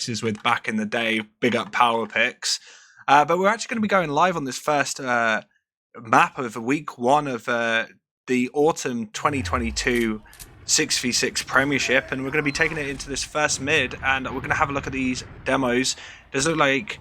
mixes with back in the day. Big up Power Picks. But we're actually going to be going live on this first map of week 1 of the autumn 2022 6v6 Premiership, and we're going to be taking it into this first mid, and we're going to have a look at these demos. Does it look like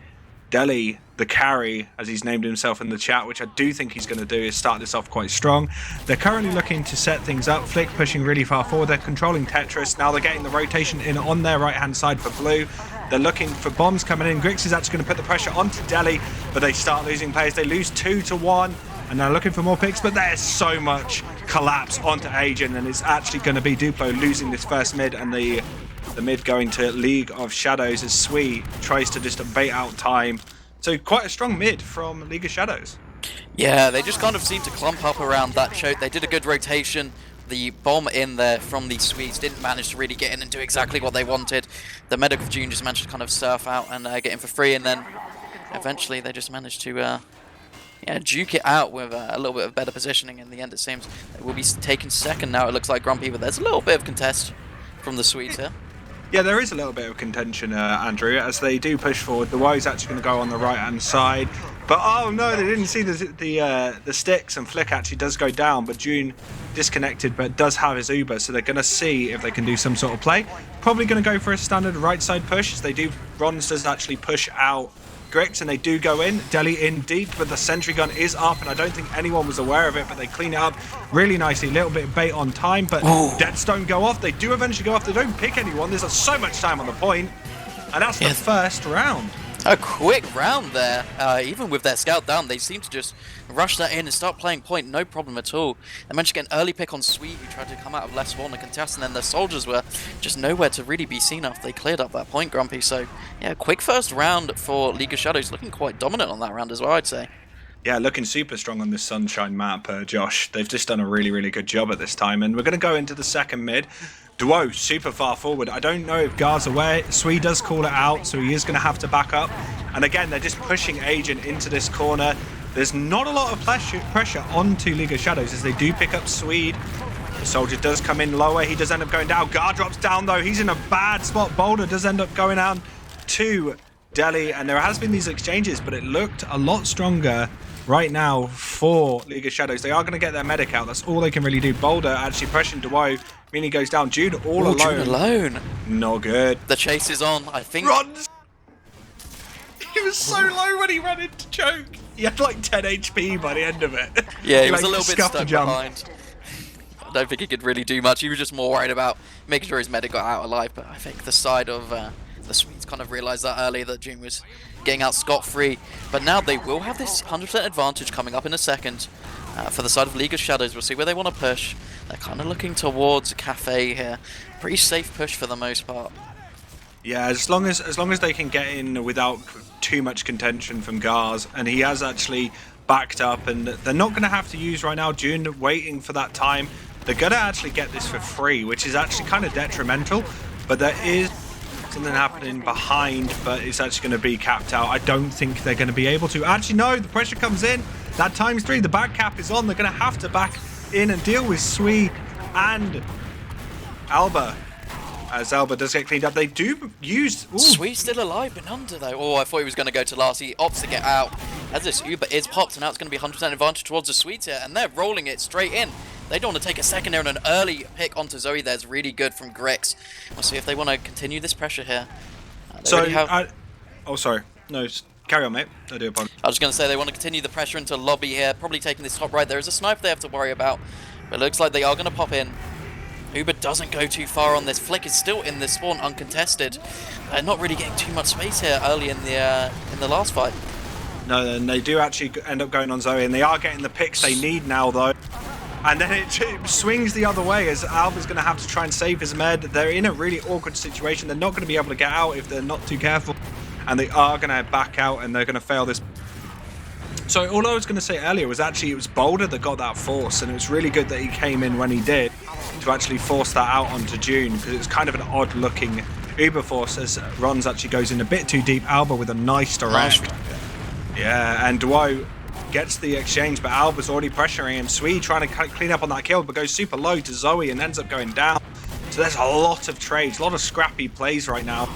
Deli, the carry, as he's named himself in the chat, which I do think he's going to do, is start this off quite strong. They're currently looking to set things up. Flick pushing really far forward. They're controlling Tetris. Now they're getting the rotation in on their right-hand side for blue. They're looking for bombs coming in. Grix is actually going to put the pressure onto Deli, but they start losing players. They lose 2-1, and they're looking for more picks, but there's so much collapse onto Agent, and it's actually going to be Duplo losing this first mid, and the mid going to League of Shadows as Sui tries to just bait out time. So quite a strong mid from League of Shadows. Yeah, they just kind of seem to clump up around that choke. They did a good rotation. The bomb in there from the Swedes didn't manage to really get in and do exactly what they wanted. The Medic of June just managed to kind of surf out and get in for free, and then eventually they just managed to juke it out with a little bit of better positioning. In the end, it seems they will be taken second now, it looks like, Grumpy, but there's a little bit of contest from the Swedes here. Yeah, there is a little bit of contention, Andrew, as they do push forward. The Y's actually going to go on the right-hand side. But, oh no, they didn't see the sticks, and Flick actually does go down, but June disconnected, but does have his Uber, so they're going to see if they can do some sort of play. Probably going to go for a standard right-side push, as they do. Bronze does actually push out Grix, and they do go in. Deli in deep, but the sentry gun is up, and I don't think anyone was aware of it, but they clean it up really nicely. A little bit of bait on time, but Deads don't go off. They do eventually go off. They don't pick anyone. There's so much time on the point, and that's the first round. A quick round there. Even with their scout down, they seem to just rush that in and start playing point, no problem at all. They managed to get an early pick on Sweet, who tried to come out of left spawn and contest, and then the soldiers were just nowhere to really be seen after they cleared up that point, Grumpy. So, yeah, quick first round for League of Shadows, looking quite dominant on that round as well, I'd say. Yeah, looking super strong on this Sunshine map, Josh. They've just done a really, really good job at this time, and we're going to go into the second mid. Duo super far forward. I don't know if Gar's aware. Sui does call it out, so he is going to have to back up. And again, they're just pushing Agent into this corner. There's not a lot of pressure onto League of Shadows as they do pick up Swede. The soldier does come in lower. He does end up going down. Gar drops down, though. He's in a bad spot. Boulder does end up going down to Deli. And there has been these exchanges, but it looked a lot stronger right now for League of Shadows. They are going to get their medic out. That's all they can really do. Boulder actually pressuring Duo. Meaning he goes down. Jude all alone. Jude alone. Not good. The chase is on, I think. Runs! He was so low when he ran into choke. He had like 10 HP by the end of it. Yeah, he was a little bit stuck behind. I don't think he could really do much. He was just more worried about making sure his medic got out alive. But I think the side of the Swedes kind of realised that earlier, that June was getting out scot-free. But now they will have this 100% advantage coming up in a second. For the side of League of Shadows, we'll see where they want to push. They're kind of looking towards a cafe here. Pretty safe push for the most part. Yeah, as long as they can get in without too much contention from Gars, and he has actually backed up, and they're not going to have to use right now. June waiting for that time. They're going to actually get this for free, which is actually kind of detrimental. But there is something happening behind, but it's actually going to be capped out. I don't think they're going to be able to. Actually, no, the pressure comes in. That ×3, the back cap is on. They're going to have to back in and deal with Sui and Alba. As Alba does get cleaned up, they do use... Sui still alive, but under though. Oh, I thought he was going to go to last. He opts to get out. As this Uber is popped, and now it's going to be 100% advantage towards the Swedes here, and they're rolling it straight in. They don't want to take a second here, and an early pick onto Zoe there's really good from Grix. We'll see if they want to continue this pressure here. Oh, sorry. No, carry on, mate. I do apologize. I was going to say they want to continue the pressure into lobby here, probably taking this top right. There is a sniper they have to worry about, but it looks like they are going to pop in. Uber doesn't go too far on this. Flick is still in this spawn uncontested. Not really getting too much space here early in the last fight. No, and they do actually end up going on Zoe, and they are getting the picks they need now, though. And then it swings the other way as Alba's going to have to try and save his med. They're in a really awkward situation. They're not going to be able to get out if they're not too careful. And they are going to back out, and they're going to fail this. So all I was going to say earlier was actually it was Boulder that got that force, and it was really good that he came in when he did to actually force that out onto June, because it was kind of an odd looking Uber force as Rons actually goes in a bit too deep. Alba with a nice direct. Yeah, and Duo gets the exchange, but Alba's already pressuring him. Swede trying to clean up on that kill, but goes super low to Zoe and ends up going down. So there's a lot of trades, a lot of scrappy plays right now.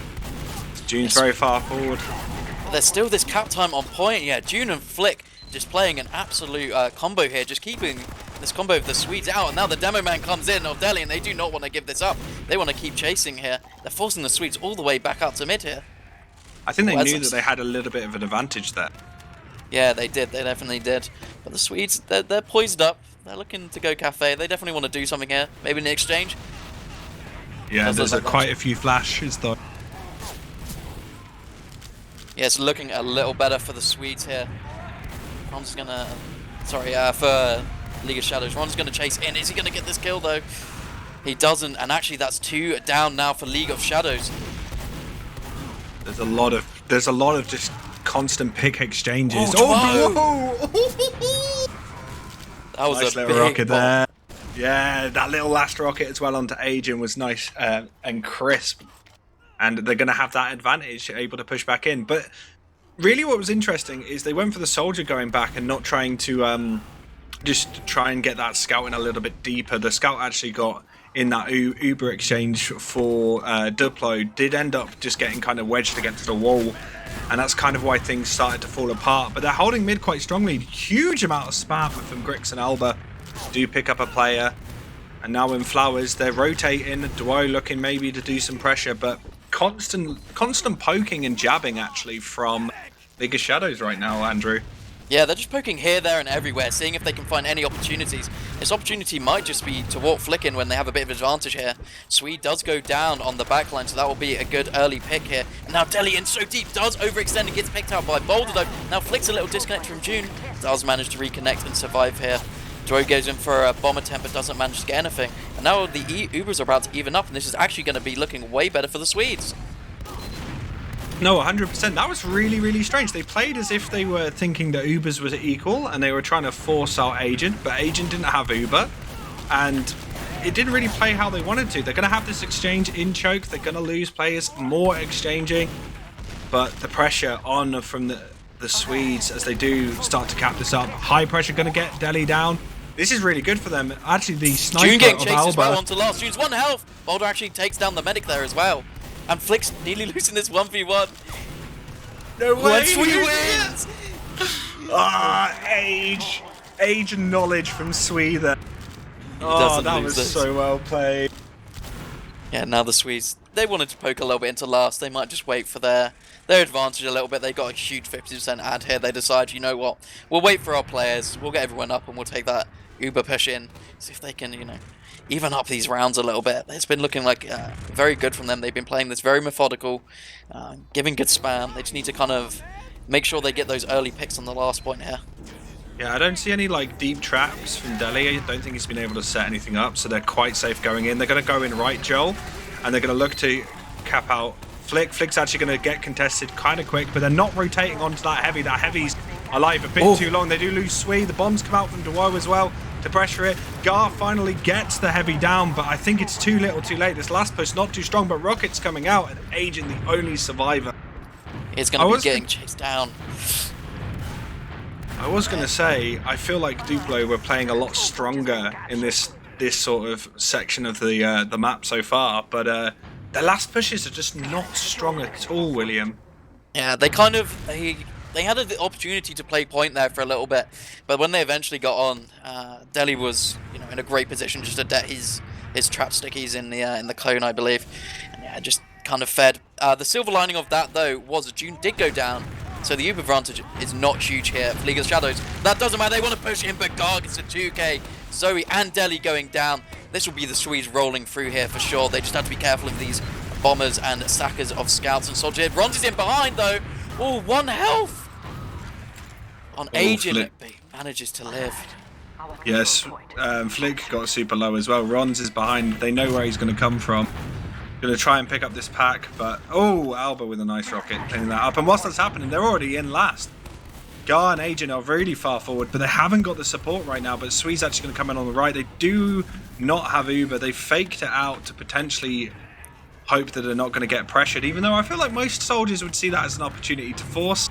June's very far forward. There's still this cap time on point. Yeah, June and Flick just playing an absolute combo here, just keeping this combo of the Swedes out. And now the demo man comes in of Delhi, and they do not want to give this up. They want to keep chasing here. They're forcing the Swedes all the way back out to mid here. I think they knew that they had a little bit of an advantage there. Yeah, they did. They definitely did. But the Swedes, they're poised up. They're looking to go cafe. They definitely want to do something here. Maybe an exchange. Yeah, there's quite a few flashes though. Yeah, it's looking a little better for the Swedes here. Ron's gonna... Sorry, for League of Shadows. Ron's gonna chase in. Is he gonna get this kill though? He doesn't, and actually that's 2 down now for League of Shadows. There's a lot of just constant pick exchanges. Oh, that was nice a little big rocket bomb. there. Yeah, that little last rocket as well onto Agent was nice and crisp. And they're going to have that advantage, able to push back in. But really what was interesting is they went for the soldier going back and not trying to just try and get that scout in a little bit deeper. The scout actually got in that Uber exchange for Duplo, did end up just getting kind of wedged against the wall. And that's kind of why things started to fall apart. But they're holding mid quite strongly. Huge amount of spam from Grix and Alba. Do pick up a player. And now in Flowers, they're rotating. Duo looking maybe to do some pressure, but constant poking and jabbing actually from League of Shadows right now, Andrew. Yeah, they're just poking here, there, and everywhere, seeing if they can find any opportunities. This opportunity might just be to walk Flick in when they have a bit of advantage here. Swede does go down on the backline, so that will be a good early pick here. And now Deli in so deep, does overextend and gets picked out by Boulder though. Now Flick's a little disconnect from June, does manage to reconnect and survive here. Dro goes in for a bomb attempt but doesn't manage to get anything. And now the Ubers are about to even up, and this is actually going to be looking way better for the Swedes. No, 100%. That was really, really strange. They played as if they were thinking that Ubers was equal and they were trying to force out Agent, but Agent didn't have Uber. And it didn't really play how they wanted to. They're going to have this exchange in choke. They're going to lose players, more exchanging. But the pressure on from the Swedes as they do start to cap this up. High pressure going to get Delhi down. This is really good for them. Actually, the sniper June getting of chased as Alba. well onto last. June's 1 health. Boulder actually takes down the medic there as well. And Flick's nearly losing this 1v1. No way! Sweet wins! Age and knowledge from Sweden. Oh, that was so well played. Yeah, now the Swedes, they wanted to poke a little bit into last. They might just wait for their advantage a little bit. They got a huge 50% ad here. They decide, you know what, we'll wait for our players. We'll get everyone up and we'll take that Uber push in. See if they can, you know, even up these rounds a little bit. It's been looking like very good from them. They've been playing this very methodical, giving good spam. They just need to kind of make sure they get those early picks on the last point here. Yeah, I don't see any like deep traps from Delhi. I don't think he's been able to set anything up, so they're quite safe going in. They're going to go in right, Joel, and they're going to look to cap out Flick. Flick's actually going to get contested kind of quick, but they're not rotating onto that heavy. That heavy's alive a bit too long. They do lose Swede. The bombs come out from Duo as well to pressure it. Gar finally gets the heavy down, but I think it's too little too late. This last push not too strong, but Rocket's coming out and Agent the only survivor. It's going to be getting chased down. I was going to say, I feel like Duplo were playing a lot stronger in this sort of section of the map so far, but their last pushes are just not strong at all, William. Yeah, they kind of they had the opportunity to play point there for a little bit, but when they eventually got on, Delhi was, you know, in a great position just to debt his trap stickies in the cone, I believe, and yeah, just kind of fed. The silver lining of that though was June did go down. So the Uber advantage is not huge here for League of Shadows. That doesn't matter, they want to push in, but Gar gets a 2k. Zoe and Delhi going down. This will be the Swedes rolling through here for sure. They just have to be careful of these bombers and sackers of scouts and soldiers. Bronze is in behind though. Oh, 1 health on Agent, but he manages to live. Yes, Flick got super low as well. Rons is behind. They know where he's going to come from. Going to try and pick up this pack, but Alba with a nice rocket cleaning that up. And whilst that's happening, they're already in last. Gar and Agent are really far forward, but they haven't got the support right now. But Swede's actually going to come in on the right. They do not have Uber. They faked it out to potentially hope that they're not going to get pressured, even though I feel like most soldiers would see that as an opportunity to force.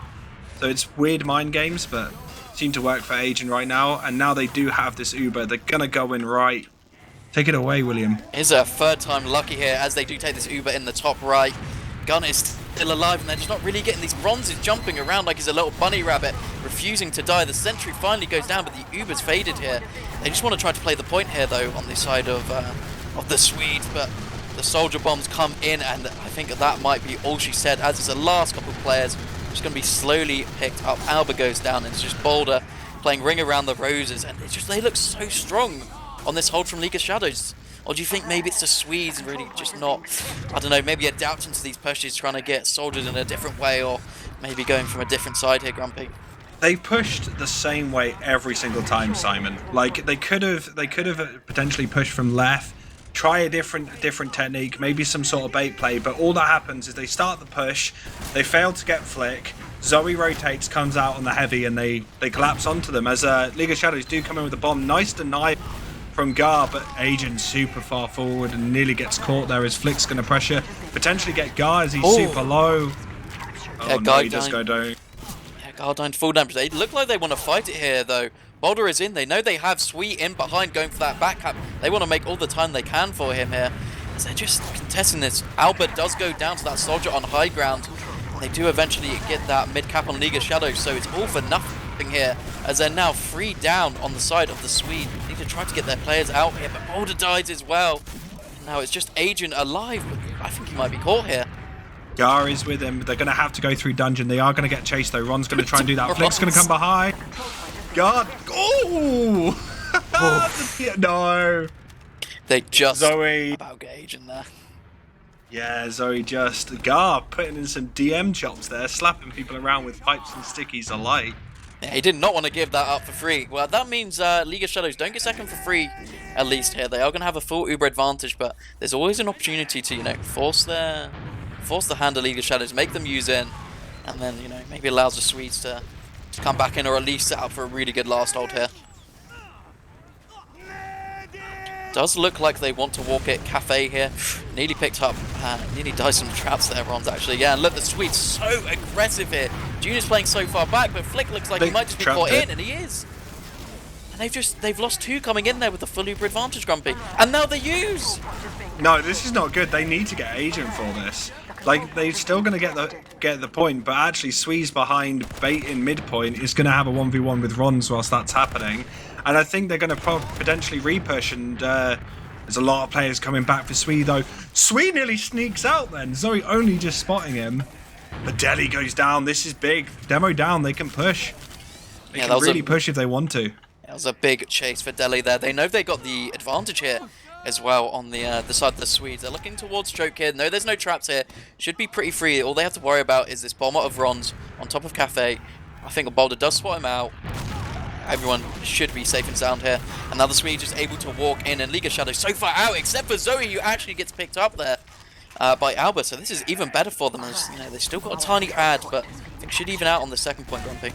So it's weird mind games, but seem to work for Agent right now. And now they do have this Uber. They're going to go in right. Take it away, William. Is a third time lucky here as they do take this Uber in the top right. Gun is still alive, and they're just not really getting these bronzes jumping around like he's a little bunny rabbit, refusing to die. The sentry finally goes down, but the Uber's faded here. They just want to try to play the point here, though, on the side of the Swedes, but the soldier bombs come in, and I think that might be all she said, as is the last couple of players just going to be slowly picked up. Alba goes down, and it's just Boulder playing Ring Around the Roses, and it's just, they look so strong on this hold from League of Shadows. Or do you think maybe it's the Swedes really just not, I don't know, maybe adapting to these pushes, trying to get soldiers in a different way, or maybe going from a different side here, Grumpy? They pushed the same way every single time, Simon. Like they could have potentially pushed from left, try a different technique, maybe some sort of bait play, but all that happens is they start the push, they fail to get flick, Zoe rotates, comes out on the heavy, and they collapse onto them as League of Shadows do come in with a bomb. Nice deny from Gar, but Agent super far forward and nearly gets caught there as Flick's going to pressure, potentially get Gar as he's super low. Oh no, he does go down. Yeah, Gar down to full damage. They look like they want to fight it here though. Boulder is in, they know they have Sweet in behind going for that back cap. They want to make all the time they can for him here, as they're just contesting this. Albert does go down to that soldier on high ground. They do eventually get that mid cap on League of Shadows, so it's all for nothing here, as they're now 3 down on the side of the Swede. They need to try to get their players out here, but Boulder dies as well. Now it's just Agent alive, but I think he might be caught here. Gar is with him. They're going to have to go through dungeon. They are going to get chased though. Ron's going to try and do that. Flick's going to come behind. Gar. Oh! No. They just Zoe. about get Agent there. Yeah, Zoe just. Gar putting in some DM chops there, slapping people around with pipes and stickies alike. Yeah, he did not want to give that up for free. Well, that means League of Shadows don't get second for free, at least here. They are going to have a full Uber advantage, but there's always an opportunity to, you know, force the hand of League of Shadows, make them use in, and then, you know, maybe allows the Swedes to come back in, or at least set up for a really good last hold here. Does look like they want to walk it. Cafe here. Nearly picked up, nearly died some traps there, Ron's actually. Yeah, and look, the Swedes so aggressive here. Junior's playing so far back, but Flick looks like he might just be caught in, and he is. And they've lost 2 coming in there with the full Uber advantage, Grumpy. And now they use. No, this is not good. They need to get Agent for this. Like, they're still going to get the point, but actually Swee's behind bait in midpoint is going to have a 1v1 with Rons whilst that's happening. And I think they're going to potentially repush, and there's a lot of players coming back for Swee though. Swee nearly sneaks out then. Zoe only just spotting him. But Deli goes down. This is big. Demo down. They can push. They can really push if they want to. That was a big chase for Deli there. They know they got the advantage here as well on the side of the Swedes. They're looking towards Choke here. No, there's no traps here. Should be pretty free. All they have to worry about is this bomber of Rons on top of Cafe. I think Boulder does spot him out. Everyone should be safe and sound here. And now the Swede is able to walk in, and League of Shadows so far out, except for Zoe, who actually gets picked up there by Albert. So this is even better for them, as you know, they still got a tiny ad, but I think should even out on the second point, Grumpy.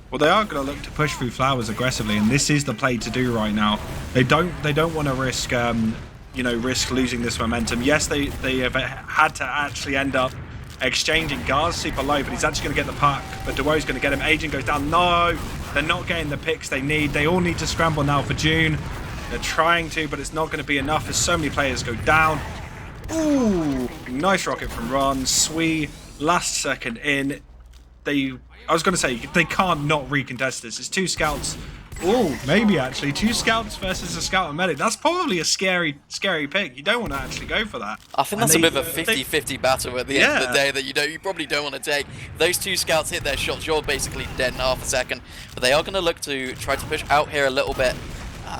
Well, they are going to look to push through Flowers aggressively, and this is the play to do right now. They don't want to risk risk losing this momentum. Yes, they have had to actually end up exchanging. Gar's super low, but he's actually going to get the puck, but Dewoe's going to get him. Agent goes down. No, they're not getting the picks they need. They all need to scramble now for June. They're trying to, but it's not going to be enough as so many players go down. Ooh, nice rocket from Ron. Swee, last second in. I was going to say, they can't not recontest this. It's 2 scouts. Oh, maybe actually 2 scouts versus a scout and medic. That's probably a scary pick. You don't want to actually go for that. I think that's a bit of a 50-50 battle at the end of the day that you probably don't want to take. Those 2 scouts hit their shots, you're basically dead in half a second. But they are going to look to try to push out here a little bit,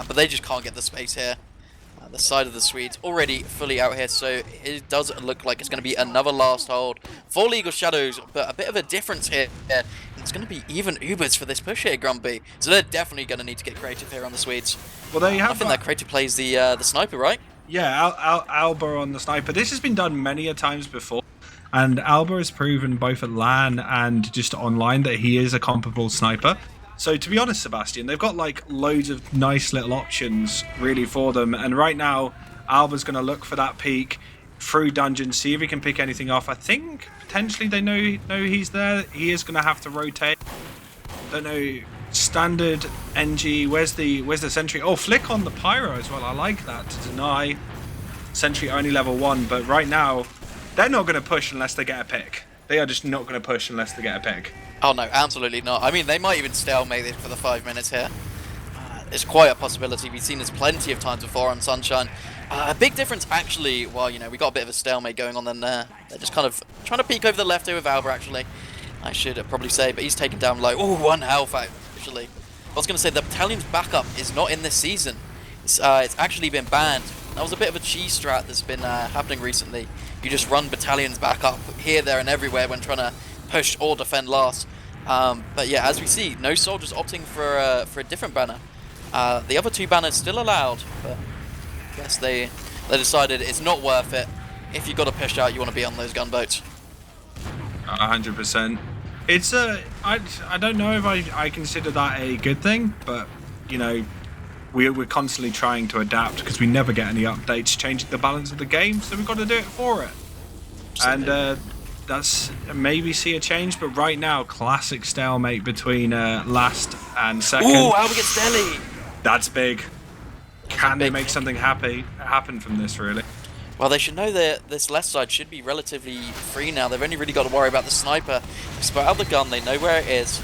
but they just can't get the space here. The side of the Swedes already fully out here, so it does look like it's going to be another last hold for League of Shadows, but a bit of a difference here. It's going to be even Ubers for this push here, Grumpy. So they're definitely going to need to get creative here on the Swedes. Well, they have. I think that creative plays the sniper, right? Yeah, Alba on the sniper. This has been done many a times before, and Alba has proven both at LAN and just online that he is a comparable sniper. So to be honest, Sebastian, they've got like loads of nice little options really for them. And right now, Alba's going to look for that peek through dungeon, see if he can pick anything off. I think potentially they know he's there. He is going to have to rotate. Don't know. Standard NG. Where's the sentry? Oh, flick on the pyro as well. I like that to deny. Sentry only level 1, but right now they're not going to push unless they get a pick. They are just not going to push unless they get a pick. Oh no, absolutely not. I mean, they might even stalemate it for the 5 minutes here. It's quite a possibility. We've seen this plenty of times before on Sunshine. A big difference, actually, well, you know, we got a bit of a stalemate going on then there. They're just kind of trying to peek over the left here with Alba, actually. I should probably say, but he's taken down low. Oh, 1 health, actually. I was going to say, the Battalion's backup is not in this season. It's actually been banned. That was a bit of a cheese strat that's been happening recently. You just run Battalion's backup here, there, and everywhere when trying to push or defend last. But yeah, as we see, no soldiers opting for a different banner. The other 2 banners still allowed, but I guess they decided it's not worth it. If you've got to push out, you want to be on those gunboats. 100%. It's I don't know if I consider that a good thing, but you know, we're constantly trying to adapt because we never get any updates changing the balance of the game, so we've got to do it for it. Absolutely. And that's maybe see a change, but right now, classic stalemate between last and second. Ooh, Alba gets Delhi. That's big. Can they make something happen from this, really? Well, they should know that this left side should be relatively free now. They've only really got to worry about the sniper. They spot out the gun, they know where it is.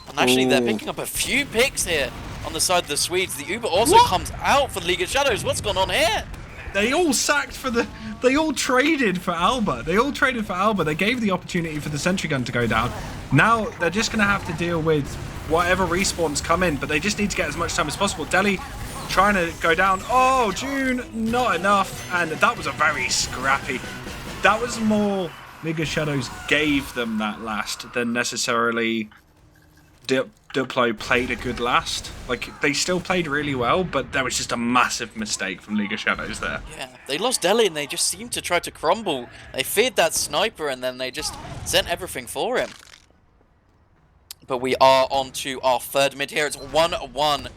And actually, they're picking up a few picks here on the side of the Swedes. The Uber also comes out for the League of Shadows. What's gone on here? They all sacked for the... They all traded for Alba. They gave the opportunity for the sentry gun to go down. Now, they're just going to have to deal with whatever respawns come in, but they just need to get as much time as possible. Delhi trying to go down. Oh, June, not enough. And that was a very scrappy... That was more League of Shadows gave them that last than necessarily Duplo played a good last. Like, they still played really well, but there was just a massive mistake from League of Shadows there. Yeah, they lost Delhi and they just seemed to try to crumble. They feared that sniper and then they just sent everything for him. But we are on to our 3rd mid here. It's 1-1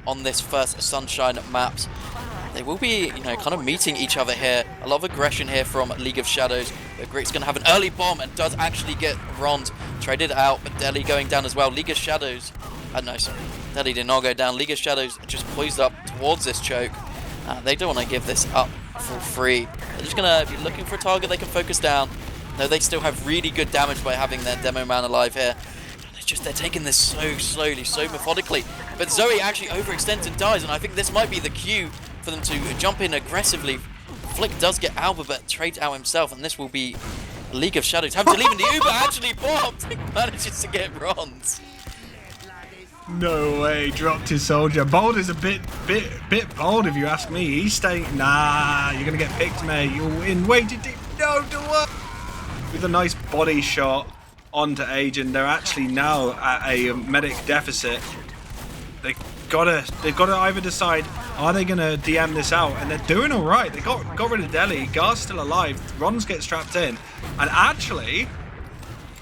on this first Sunshine maps. They will be, you know, kind of meeting each other here. A lot of aggression here from League of Shadows. But Greek's going to have an early bomb and does actually get Rond traded out. But Delhi going down as well. League of Shadows... no, sorry. Delhi did not go down. League of Shadows just poised up towards this choke. They don't want to give this up for free. They're just going to be looking for a target they can focus down. No, they still have really good damage by having their demo man alive here. They're taking this so slowly, so methodically. But Zoe actually overextends and dies, and I think this might be the cue for them to jump in aggressively. Flick does get Alba, but trades out himself, and this will be League of Shadows having to leave, and the Uber actually bombed. He manages to get bronze. No way, dropped his soldier. Bold is a bit bold if you ask me. He's staying. Nah, you're gonna get picked, mate. You'll win. Wait, no, do what? With a nice body shot onto Agent, they're actually now at a medic deficit. They've got to either decide, are they going to DM this out? And they're doing all right. They got rid of Delhi. Gar's still alive. Rons gets strapped in. And actually,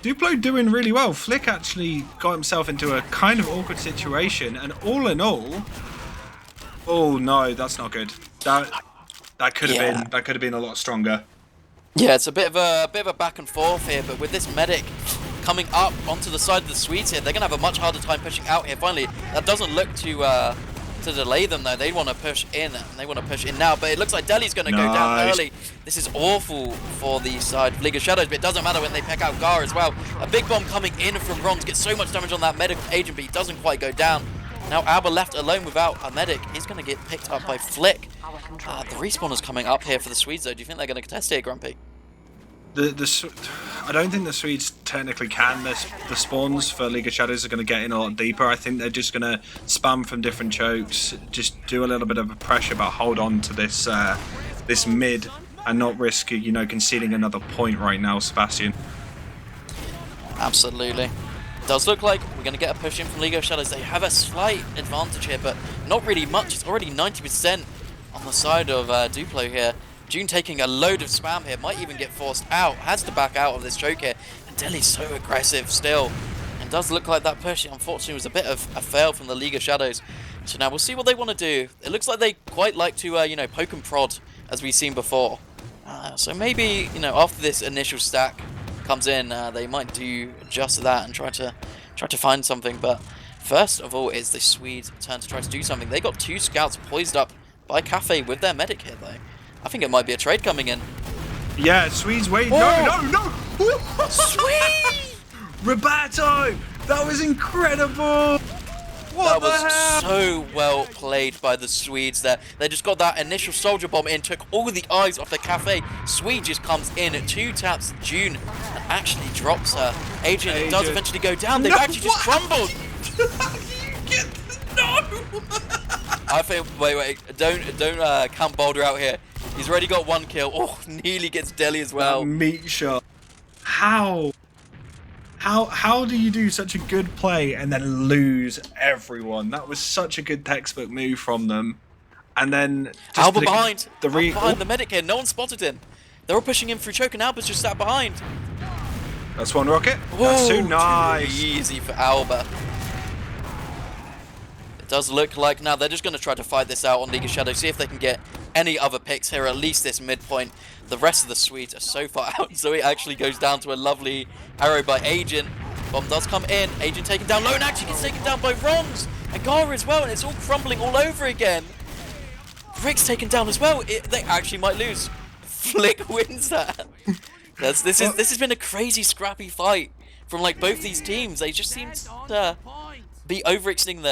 Duplo doing really well. Flick actually got himself into a kind of awkward situation. And all in all, oh no, that's not good. That could have been a lot stronger. Yeah, it's a bit of a back and forth here, but with this medic coming up onto the side of the Swedes here, they're gonna have a much harder time pushing out here. Finally, that doesn't look to delay them though. They want to push in, and they want to push in now. But it looks like Delhi's gonna go down early. This is awful for the side of League of Shadows, but it doesn't matter when they pick out Gar as well. A big bomb coming in from Rons gets so much damage on that medic Agent, but he doesn't quite go down. Now Alba left alone without a medic. He's going to get picked up by Flick. The respawners coming up here for the Swedes, though. Do you think they're going to contest here, Grumpy? I don't think the Swedes technically can. The spawns for League of Shadows are going to get in a lot deeper. I think they're just going to spam from different chokes, just do a little bit of a pressure, but hold on to this this mid and not risk, you know, conceding another point right now, Sebastian. Absolutely. Does look like we're going to get a push in from League of Shadows. They have a slight advantage here, but not really much. It's already 90% on the side of Duplo here. June taking a load of spam here, might even get forced out, has to back out of this choke here. And Delhi's so aggressive still. And does look like that push, unfortunately, was a bit of a fail from the League of Shadows. So now we'll see what they want to do. It looks like they quite like to, you know, poke and prod, as we've seen before. So maybe, you know, after this initial stack comes in, they might do just that and try to find something. But first of all, it's the Swedes' turn to try to do something. They got 2 scouts poised up by Cafe with their medic here, though. I think it might be a trade coming in. Yeah, Swedes wait. Oh. No. Sweet! Roberto, that was incredible. What That was the hell? so well played by the Swedes there. They just got that initial soldier bomb in, took all the eyes off the cafe. Swede just comes in, 2 taps June, and actually drops her. Adrian does eventually go down. They've actually just crumbled. No. I think, wait, don't count Boulder out here. He's already got 1 kill. Oh, nearly gets Deli as well. That meat shot. How do you do such a good play and then lose everyone? That was such a good textbook move from them. And then just Alba behind. behind The medic here. No one spotted him. They're all pushing him through choke, and Alba's just sat behind. That's 1 rocket. That's 2. Nice. Too easy for Alba. It does look like now they're just going to try to fight this out on League of Shadows, see if they can get any other picks here, at least this midpoint. The rest of the Swedes are so far out, so it actually goes down to a lovely arrow by Agent. Bomb does come in, Agent taken down low, and actually gets taken down by Rons and Gara as well, and it's all crumbling all over again. Rick's taken down as well. They actually might lose. Flick wins that. This has been a crazy scrappy fight from like both these teams. They just seem to be overextending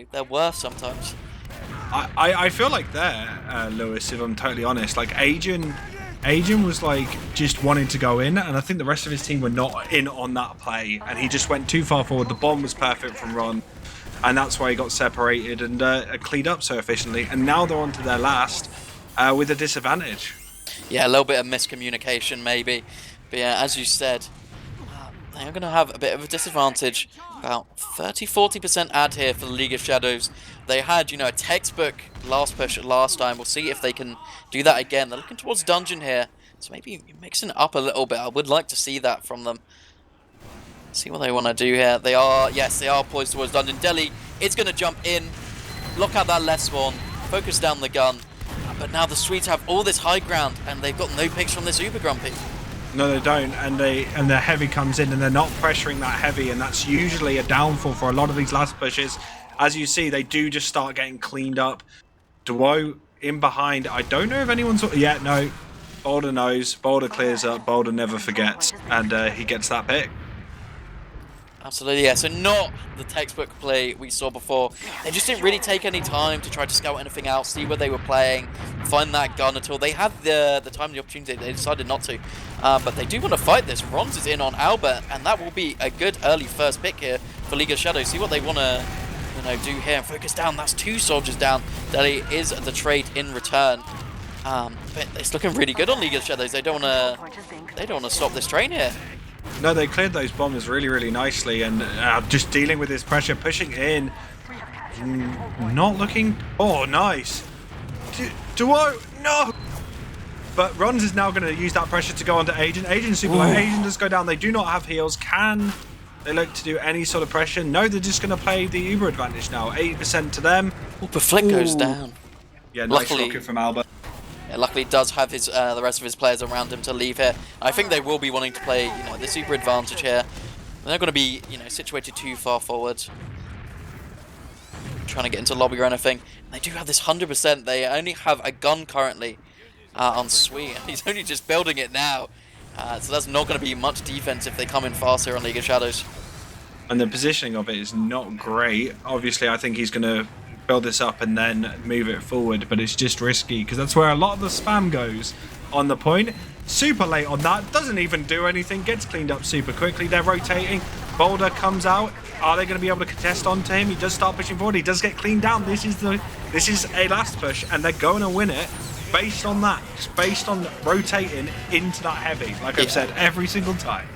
their worth sometimes. I feel like there, Lewis, if I'm totally honest, like Agent was like just wanting to go in, and I think the rest of his team were not in on that play, and he just went too far forward. The bomb was perfect from Ron, and that's why he got separated and cleaned up so efficiently. And now they're on to their last with a disadvantage. Yeah, a little bit of miscommunication maybe, but yeah, as you said, they're going to have a bit of a disadvantage. About 30-40% ad here for the League of Shadows. They had, a textbook last push last time. We'll see if they can do that again. They're looking towards Dungeon here, so maybe mixing it up a little bit. I would like to see that from them. See what they want to do here. They are poised towards Dungeon. Deli is going to jump in, lock out that left spawn, focus down the gun. But now the Swedes have all this high ground, and they've got no picks from this Uber Grumpy. No, they don't, and the heavy comes in, and they're not pressuring that heavy, and that's usually a downfall for a lot of these last pushes. As you see, they do just start getting cleaned up. Duo in behind. I don't know if anyone's... Yeah, no. Boulder knows. Boulder clears up. Boulder never forgets, and he gets that pick. Absolutely, yeah. So not the textbook play we saw before. They just didn't really take any time to try to scout anything else, see where they were playing, find that gun at all. They had the time and the opportunity. They decided not to. But they do want to fight this. Rons is in on Albert, and that will be a good early first pick here for League of Shadows. See what they want to do here and focus down. That's 2 soldiers down. Deli is the trade in return. But it's looking really good on League of Shadows. They don't want to stop this train here. No, they cleared those bombers really, really nicely, and just dealing with this pressure, pushing in, not looking... Oh, nice. Duo, no! But Rons is now going to use that pressure to go onto Agent. Agent super low. Agent does go down. They do not have heals. Can they look to do any sort of pressure? No, they're just going to play the Uber advantage now. 80% to them. Oh, but Flick goes down. Yeah, nice rocket from Albert. Yeah, luckily does have his the rest of his players around him to leave here. I think they will be wanting to play, the super advantage here. They're not going to be, situated too far forward, trying to get into lobby or anything. And they do have this 100%. They only have a gun currently on Sweet. He's only just building it now, so that's not going to be much defense if they come in fast here on League of Shadows. And the positioning of it is not great. Obviously, I think he's going to build this up and then move it forward, but it's just risky because that's where a lot of the spam goes on the point. Super late on that, doesn't even do anything, gets cleaned up super quickly. They're rotating. Boulder comes out. Are they going to be able to contest onto him? He does start pushing forward. He does get cleaned down. This is a last push, and they're going to win it based on that, just based on rotating into that heavy, like I've said every single time.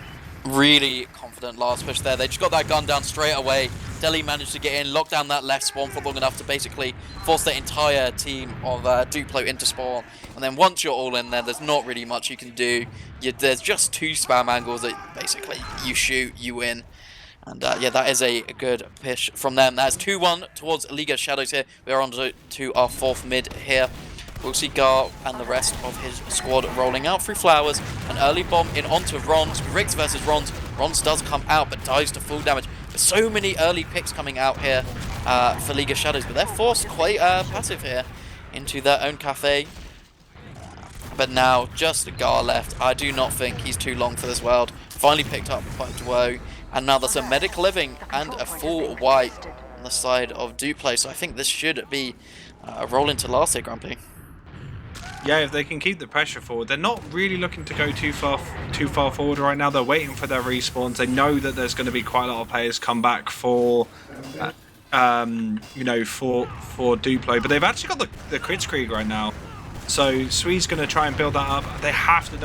Really confident last push there. They just got that gun down straight away. Deli managed to get in, lock down that left spawn for long enough to basically force the entire team of Duplo into spawn. And then once you're all in there, there's not really much you can do. There's just 2 spam angles that basically you shoot, you win. And yeah, that is a good push from them. That's 2-1 towards League of Shadows here. We are on to our 4th mid here. We'll see Gar and the rest of his squad rolling out through Flowers. An early bomb in onto Rons. Griggs versus Rons. Rons does come out but dies to full damage. There's so many early picks coming out here for League of Shadows, but they're forced quite passive here into their own cafe. But now, just a Gar left. I do not think he's too long for this world. Finally picked up by Duo. And now there's a Medic Living and a full wipe on the side of Duplo. So I think this should be a roll into last here, Grumpy. Yeah, if they can keep the pressure forward. They're not really looking to go too far forward right now. They're waiting for their respawns. They know that there's going to be quite a lot of players come back for... you know, for Duplo, but they've actually got the Kritzkrieg right now. So Swede's going to try and build that up. They have to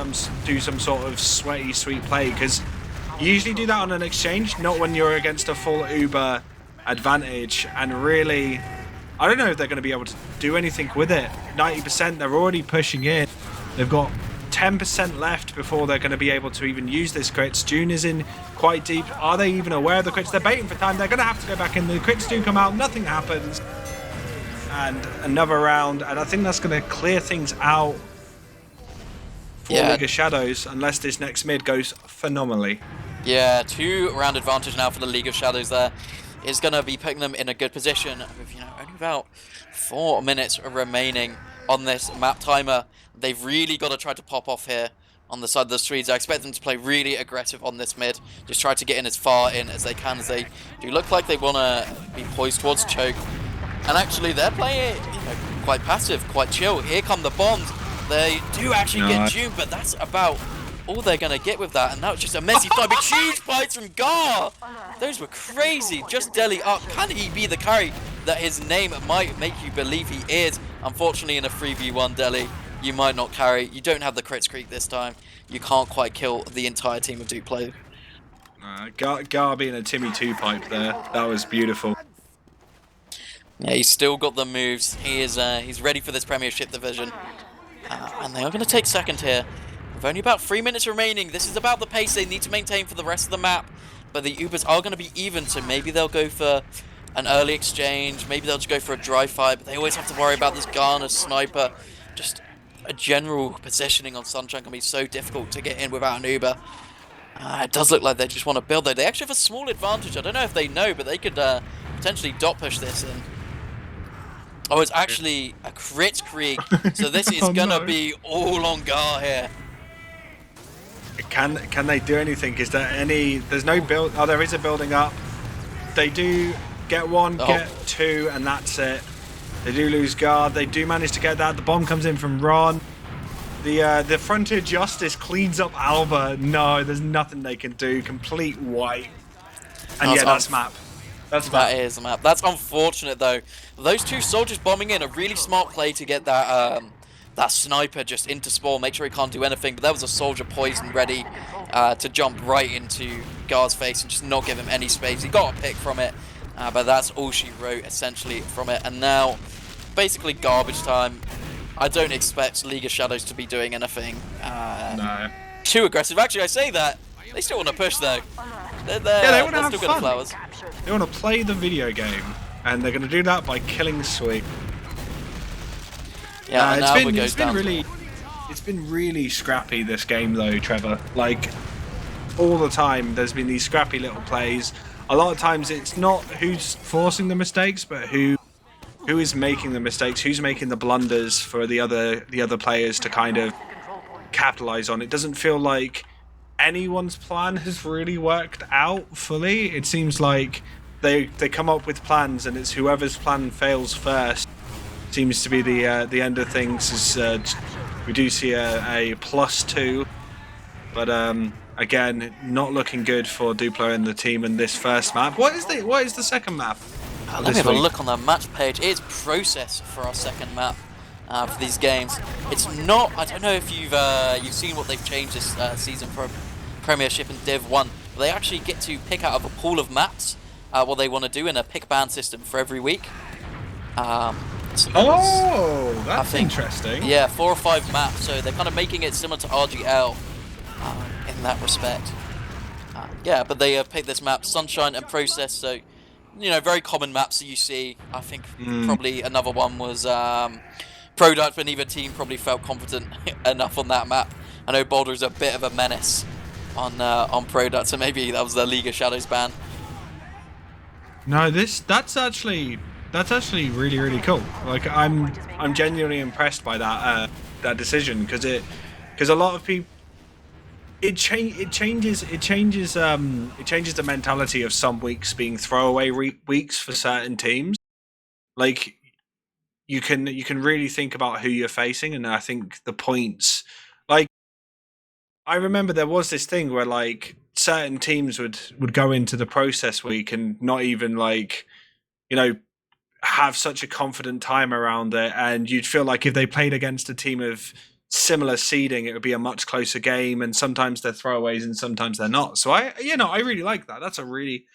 do some sort of sweaty, sweet play, because you usually do that on an exchange, not when you're against a full Uber advantage. And really, I don't know if they're going to be able to do anything with it. 90%, they're already pushing in. They've got 10% left before they're going to be able to even use this crits. June is in quite deep. Are they even aware of the crits? They're baiting for time. They're going to have to go back in. The crits do come out. Nothing happens. And another round. And I think that's going to clear things out for League of Shadows, unless this next mid goes phenomenally. Yeah, 2-round advantage now for the League of Shadows there. Is going to be putting them in a good position with, you know, only about 4 minutes remaining on this map timer. They've really got to try to pop off here on the side of the Swedes. I expect them to play really aggressive on this mid. Just try to get in as far in as they can, as they do look like they want to be poised towards choke. And actually, they're playing, you know, quite passive, quite chill. Here come the bombs. They do actually get June, but that's about all they're going to get with that. And now it's just a messy fight. But huge bites from Gar. Those were crazy. Just Deli up. Can he be the carry that his name might make you believe he is? Unfortunately, in a 3v1 Deli, you might not carry. You don't have the Kritzkrieg this time. You can't quite kill the entire team of Duplo. Gar being a Timmy 2 pipe there. That was beautiful. Yeah, he's still got the moves. He is he's ready for this Premiership division. And they are going to take second here. With only about 3 minutes remaining. This is about the pace they need to maintain for the rest of the map. But the Ubers are going to be even, so maybe they'll go for an early exchange. Maybe they'll just go for a dry fight. But they always have to worry about this Garner sniper. Just a general positioning on Sunshine can be so difficult to get in without an Uber. It does look like they just want to build, though. They actually have a small advantage. I don't know if they know, but they could potentially dot push this in. Oh, it's actually a Kritzkrieg. So this is going to be all on Gar here. Can they do anything? Is there any... There's no build... Oh, there is a building up. They do get one, get two, and that's it. They do lose guard. They do manage to get that. The bomb comes in from Ron. The Frontier Justice cleans up Alba. No, there's nothing they can do. Complete wipe. And yeah, that's map. That is a map. That's unfortunate, though. Those two soldiers bombing in, a really smart play to get that that sniper just into spawn, make sure he can't do anything. But there was a soldier poisoned, ready to jump right into Gar's face and just not give him any space. He got a pick from it, but that's all she wrote, essentially, from it. And now, basically garbage time. I don't expect League of Shadows to be doing anything too aggressive. Actually, I say that. They still want to push, though. They want to have fun. Flowers. They want to play the video game, and they're going to do that by killing Sweet. Yeah, it's been really scrappy this game, though, Trevor. Like, all the time, there's been these scrappy little plays. A lot of times, it's not who's forcing the mistakes, but who is making the mistakes, who's making the blunders for the other players to kind of capitalize on. It doesn't feel like anyone's plan has really worked out fully. It seems like they come up with plans, and it's whoever's plan fails first seems to be the end of things. We do see a +2, but again, not looking good for Duplo and the team in this first map. What is the second map? Let me have a look on the match page. It's Process for our second map for these games. It's not. I don't know if you've seen what they've changed this season for Premiership and Div 1. But they actually get to pick out of a pool of maps what they want to do in a pick ban system for every week. So that's interesting. Yeah, 4 or 5 maps. So they're kind of making it similar to RGL in that respect. Yeah, but they picked this map, Sunshine and Process. So, you know, very common maps that you see. I think probably another one was Product, but neither team probably felt confident enough on that map. I know Boulder is a bit of a menace on Product, so maybe that was the League of Shadows ban. No, that's actually really, really cool. Like, I'm genuinely impressed by that. that decision because a lot of people it changes the mentality of some weeks being throwaway weeks for certain teams. Like you can really think about who you're facing, and I think the points. Like I remember there was this thing where like certain teams would go into the process week and not even like have such a confident time around it, and you'd feel like if they played against a team of similar seeding, it would be a much closer game. And sometimes they're throwaways, and sometimes they're not. So I really like that. That's a really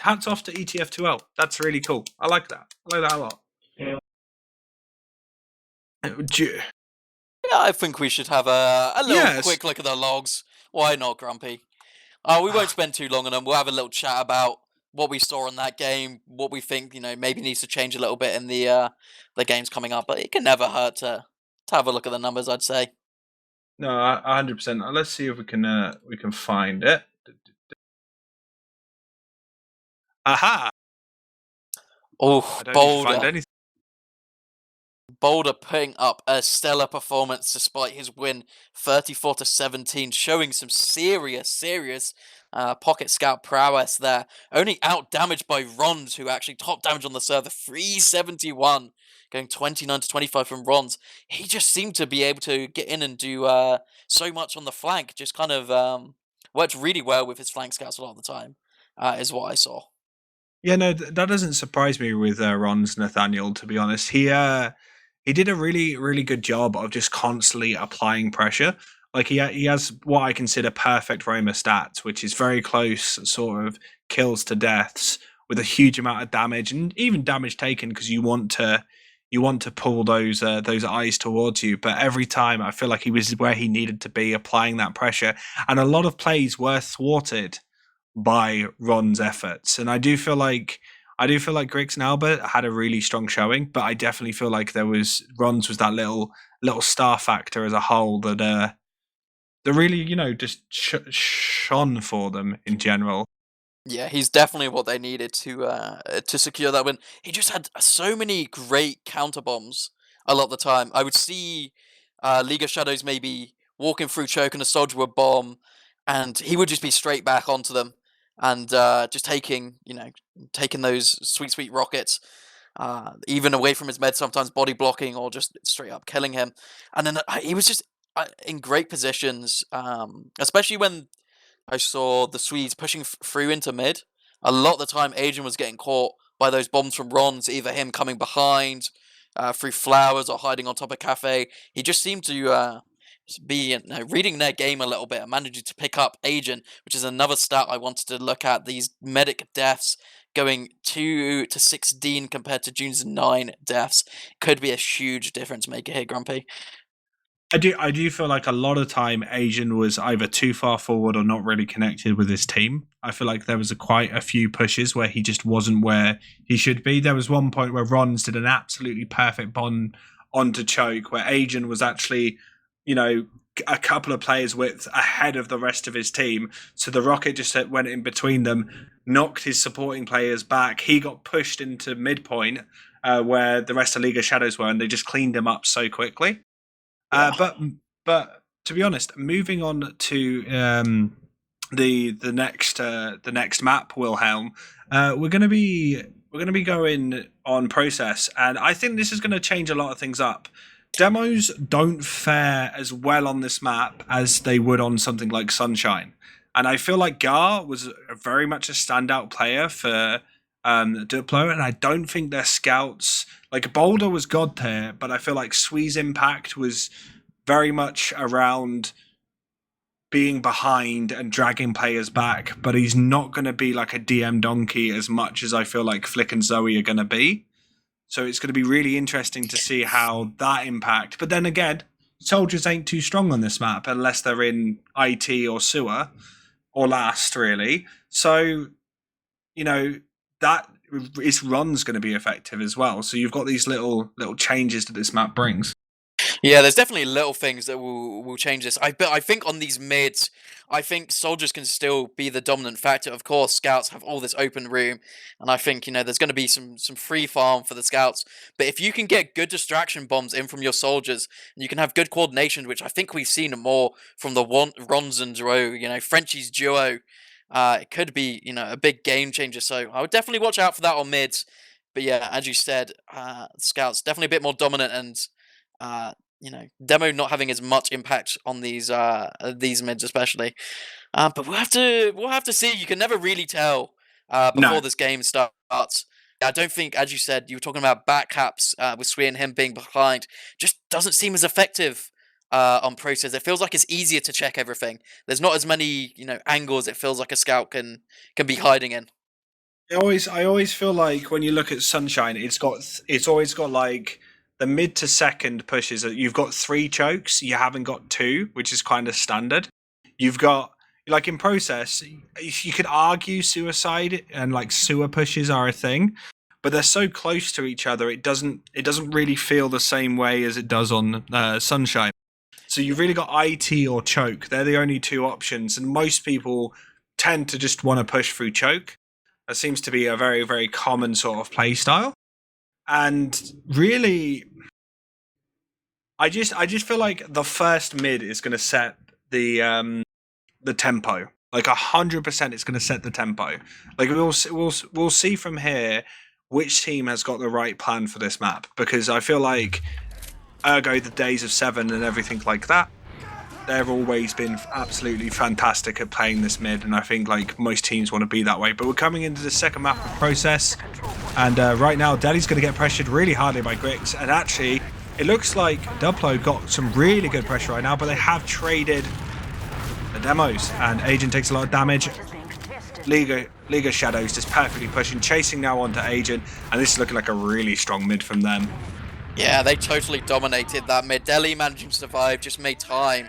hats off to ETF2L. That's really cool. I like that. I like that a lot. Yeah. Yeah, I think we should have a little quick look at the logs. Why not, Grumpy? We won't spend too long on them. We'll have a little chat about what we saw in that game, what we think maybe needs to change a little bit in the games coming up. But it can never hurt to have a look at the numbers, I'd say. No, 100%. Let's see if we can find it. Aha! Oh, I don't Boulder. need to find anything. Boulder putting up a stellar performance despite his win, 34-17, showing some serious pocket scout prowess there. Only out damaged by Rons, who actually top damage on the server, 371, going 29-25 from Rons. He just seemed to be able to get in and do so much on the flank. Just kind of worked really well with his flank scouts a lot of the time, is what I saw. Yeah, no, that doesn't surprise me with Ron's Nathaniel. To be honest, he did a really good job of just constantly applying pressure. Like he has what I consider perfect Roma stats, which is very close, sort of kills to deaths with a huge amount of damage and even damage taken because you want to pull those eyes towards you. But every time I feel like he was where he needed to be, applying that pressure, and a lot of plays were thwarted by Ron's efforts. And I do feel like Griggs and Albert had a really strong showing, but I definitely feel like Ron's was that little star factor as a whole that really just shone for them in general. Yeah, he's definitely what they needed to secure that win. He just had so many great counter bombs a lot of the time. I would see League of Shadows maybe walking through choke and a soldier would bomb, and he would just be straight back onto them and just taking those sweet rockets, even away from his med, sometimes body blocking or just straight up killing him. And then he was just in great positions, especially when I saw the Swedes pushing through into mid. A lot of the time, Adrian was getting caught by those bombs from Rons, either him coming behind through flowers or hiding on top of Cafe. He just seemed to be reading their game a little bit and managing to pick up Adrian, which is another stat I wanted to look at. These medic deaths going 2 to 16 compared to June's 9 deaths could be a huge difference maker here, Grumpy. I do feel like a lot of time Asian was either too far forward or not really connected with his team. I feel like there was quite a few pushes where he just wasn't where he should be. There was one point where Rons did an absolutely perfect bomb onto choke, where Asian was actually, a couple of players width ahead of the rest of his team. So the rocket just went in between them, knocked his supporting players back. He got pushed into midpoint where the rest of League of Shadows were, and they just cleaned him up so quickly. Yeah. But to be honest, moving on to the next map, Wilhelm, we're gonna be going on process, and I think this is going to change a lot of things up. Demos don't fare as well on this map as they would on something like Sunshine, and I feel like Gar was very much a standout player for Duplo, and I don't think their scouts, like Boulder was god tier, but I feel like Swee's impact was very much around being behind and dragging players back, but he's not going to be like a DM donkey as much as I feel like Flick and Zoe are going to be. So it's going to be really interesting to see how that impact. But then again, soldiers ain't too strong on this map unless they're in IT or sewer or last, really. So, that is run's going to be effective as well. So you've got these little changes that this map brings. Yeah, there's definitely little things that will change this. But I think on these mids, I think soldiers can still be the dominant factor. Of course, scouts have all this open room, and I think there's going to be some free farm for the scouts. But if you can get good distraction bombs in from your soldiers, and you can have good coordination, which I think we've seen more from the Rons and duo, Frenchie's duo, it could be a big game changer. So I would definitely watch out for that on mids. But yeah, as you said, scouts definitely a bit more dominant and. Uh, demo not having as much impact on these mids especially. But we'll have to see. You can never really tell No. before this game starts. I don't think, as you said, you were talking about back caps with Sui and him being behind. Just doesn't seem as effective on process. It feels like it's easier to check everything. There's not as many angles. It feels like a scout can be hiding in. I always feel like when you look at Sunshine, it's always got like the mid to second pushes. You've got 3 chokes, you haven't got 2, which is kind of standard. You've got like in process, you could argue suicide and like sewer pushes are a thing, but they're so close to each other. It doesn't really feel the same way as it does on Sunshine. So you've really got IT or choke. They're the only 2 options, and most people tend to just want to push through choke. That seems to be a very, very common sort of play style. And really, I just feel like the first mid is going to set the tempo. Like 100%, it's going to set the tempo. Like we'll see from here which team has got the right plan for this map, because I feel like ergo the days of 7 and everything like that, they've always been absolutely fantastic at playing this mid, and I think like most teams want to be that way. But we're coming into the second map of process, and right now Delhi's going to get pressured really hardly by Grix, and actually it looks like Duplo got some really good pressure right now, but they have traded the demos, and Agent takes a lot of damage. Liga Shadows just perfectly pushing, chasing now onto Agent, and this is looking like a really strong mid from them. Yeah, they totally dominated that mid. Delhi managing to survive, just made time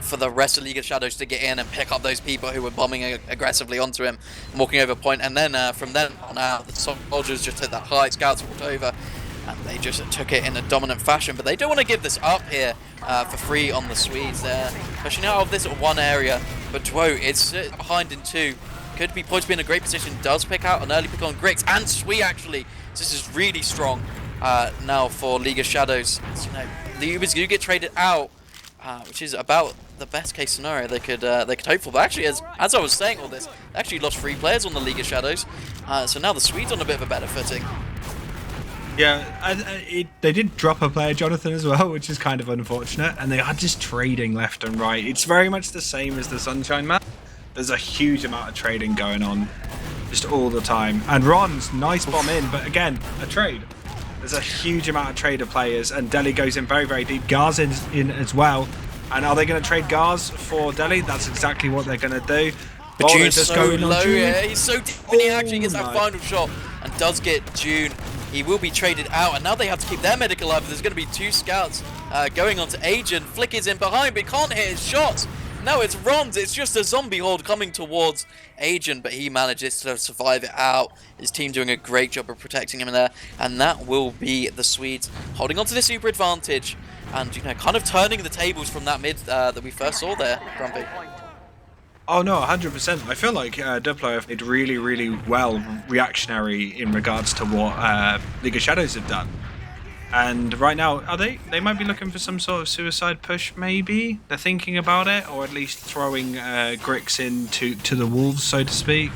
for the rest of League of Shadows to get in and pick up those people who were bombing aggressively onto him and walking over point. And then from then on out, the soldiers just hit that high, scouts walked over, and they just took it in a dominant fashion. But they don't want to give this up here for free on the Swedes. They're pushing out of this one area, but Duo is behind in 2. Could be poised to be in a great position, does pick out an early pick on Grix and Sui actually. So this is really strong. Now for League of Shadows, the Ubers do get traded out, which is about the best case scenario they could hope for. But actually, as I was saying all this, they actually lost 3 players on the League of Shadows, so now the Swedes on a bit of a better footing. Yeah, they did drop a player, Jonathan, as well, which is kind of unfortunate, and they are just trading left and right. It's very much the same as the Sunshine map. There's a huge amount of trading going on just all the time. And Ron's nice bomb in, but again, a trade. There's a huge amount of trader players, and Delhi goes in very, very deep. Gar's in as well. And are they going to trade Gars for Delhi? That's exactly what they're going to do. But June's so low, yeah. He's so deep, and he actually gets that final shot and does get June. He will be traded out, and now they have to keep their medic alive. There's going to be 2 scouts going on to Agent. Flick is in behind, but he can't hit his shots. No, it's Rons. It's just a zombie horde coming towards Agent, but he manages to survive it out. His team doing a great job of protecting him in there, and that will be the Swedes holding on to this super advantage and kind of turning the tables from that mid that we first saw there, Grumpy. Oh no, 100%. I feel like Duplo have did really, really well reactionary in regards to what League of Shadows have done. And right now, they might be looking for some sort of suicide push, maybe? They're thinking about it, or at least throwing Grix to the wolves, so to speak.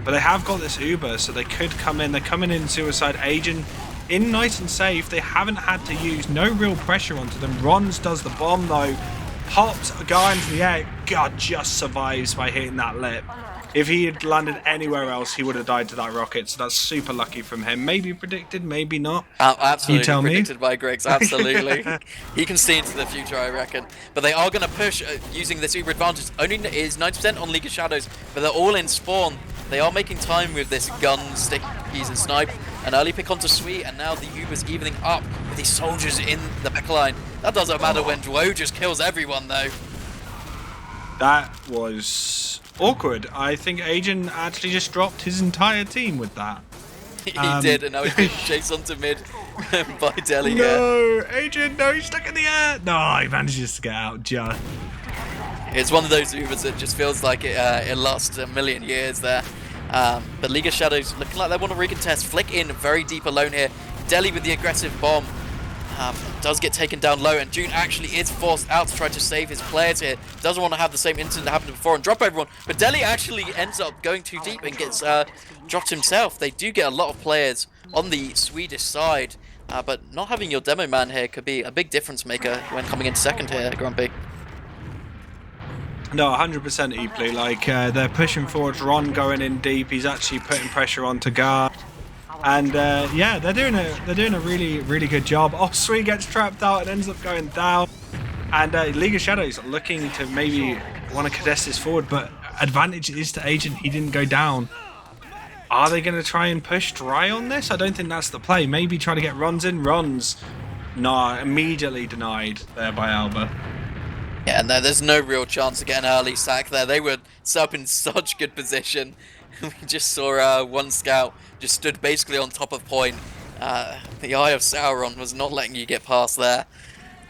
But they have got this Uber, so they could come in. They're coming in suicide. Agent in nice and safe. They haven't had to use no real pressure onto them. Rons does the bomb, though. Pops a guy into the air. God, just survives by hitting that lip. If he had landed anywhere else, he would have died to that rocket, so that's super lucky from him. Maybe predicted, maybe not. Absolutely you tell predicted by Griggs, absolutely. He can see into the future, I reckon. But they are going to push using this Uber advantage. Only is 90% on League of Shadows, but they're all in spawn. They are making time with this gun, stickies and snipe. An early pick onto Sweet, and now the Uber's evening up with these soldiers in the backline. That doesn't matter when Duo just kills everyone, though. That was awkward. I think Agent actually just dropped his entire team with that. He did, and now he's being chased onto mid. by Delhi here. No, Adrian, no, he's stuck in the air. No, he manages to get out just. It's one of those Ubers that just feels like it lost a million years there. But League of Shadows looking like they want to recontest. Flick in very deep alone here. Delhi with the aggressive bomb. Does get taken down low, and June actually is forced out to try to save his players here. Doesn't want to have the same incident that happened before and drop everyone, but Delhi actually ends up going too deep and gets dropped himself. They do get a lot of players on the Swedish side, but not having your demo man here could be a big difference maker when coming in second here, Grumpy. No, 100% Epley. Like they're pushing forward. Ron going in deep. He's actually putting pressure on to guard. And yeah, they're doing a really good job. Oh, Sui gets trapped out and ends up going down. And League of Shadows looking to maybe want to contest this forward, but advantage is to Agent. He didn't go down. Are they going to try and push dry on this? I don't think that's the play. Maybe try to get runs in. Runs, nah, immediately denied there by Alba. Yeah, no, there's no real chance of getting an early sack there. They were set up in such good position. We just saw one scout just stood basically on top of point. The Eye of Sauron was not letting you get past there.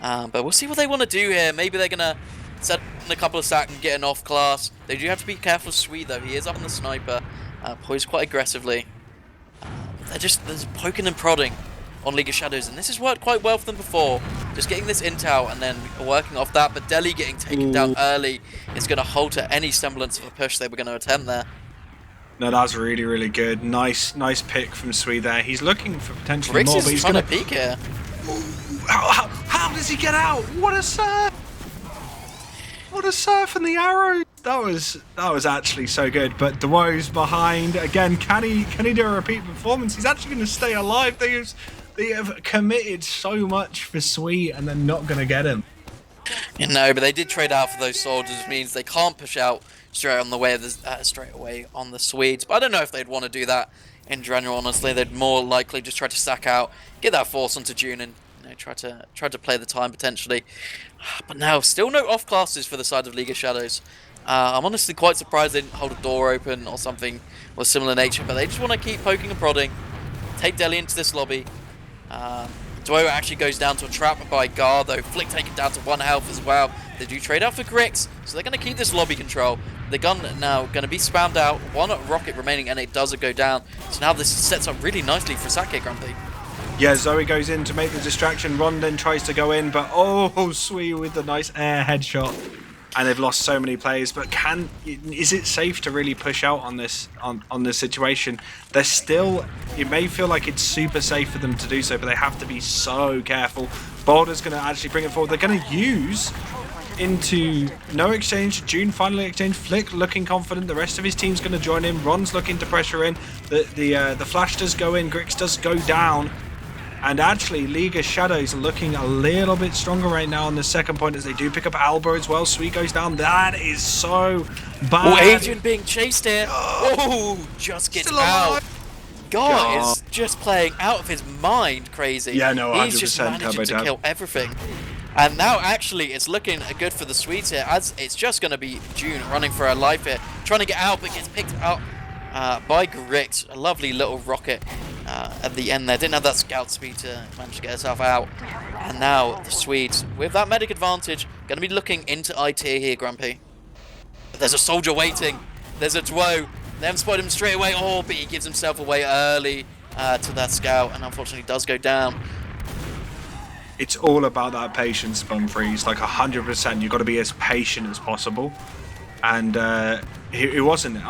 But we'll see what they want to do here. Maybe they're going to set a couple of sacks and get an off class. They do have to be careful of Swede though. He is up on the sniper. Poised quite aggressively. They're just poking and prodding on League of Shadows, and this has worked quite well for them before. Just getting this intel and then working off that, but Delhi getting taken down early is going to halter any semblance of a push they were going to attempt there. No, that's really good. Nice pick from Swede there. He's looking for potentially Rix more, is but he's trying going to peek here. How does he get out? What a surf! What a surf and the arrow! That was actually so good. But Duo's behind again. Can he do a repeat performance? He's actually going to stay alive. They have committed so much for Sweet and they're not going to get him. No, but they did trade out for those soldiers, which means they can't push out straight away on the Swedes. But I don't know if they'd want to do that in general. Honestly, they'd more likely just try to sack out, get that force onto June, and try to play the time potentially. But now, still no off classes for the side of League of Shadows. I'm honestly quite surprised they didn't hold a door open or something of similar nature. But they just want to keep poking and prodding, take Delhi into this lobby. Duo actually goes down to a trap by Gar, though. Flick taken down to 1 health as well. They do trade out for Grix, so they're going to keep this lobby control. The gun now going to be spammed out. 1 rocket remaining, and it does go down. So now this sets up really nicely for Sake, Grumpy. Yeah, Zoe goes in to make the distraction. Ron then tries to go in, but oh, Sui with the nice air headshot. And they've lost so many players, but is it safe to really push out on this situation? They're still, it may feel like it's super safe for them to do so, but they have to be so careful. Boulder's going to actually bring it forward. They're going to use into no exchange. June finally exchange. Flick looking confident. The rest of his team's going to join in. Ron's looking to pressure in. The flash does go in. Grix does go down. And actually, League of Shadows are looking a little bit stronger right now on the second point as they do pick up Alba as well. Sweet goes down. That is so bad. Oh, Agent being chased here. Oh, just gets out. God is just playing out of his mind crazy. Yeah, no, 100% he's just managing to kill everything. And now actually it's looking good for the Swedes here, as it's just going to be June running for her life here, trying to get out, but gets picked up by Grix. A lovely little rocket at the end there. Didn't have that scout speed to manage to get herself out. And now the Swedes, with that medic advantage, going to be looking into IT here, Grumpy. There's a soldier waiting. There's a Duo. They haven't spotted him straight away. Oh, but he gives himself away early to that scout, and unfortunately does go down. It's all about that patience, Bumfries. Like 100%, you've got to be as patient as possible. And it wasn't.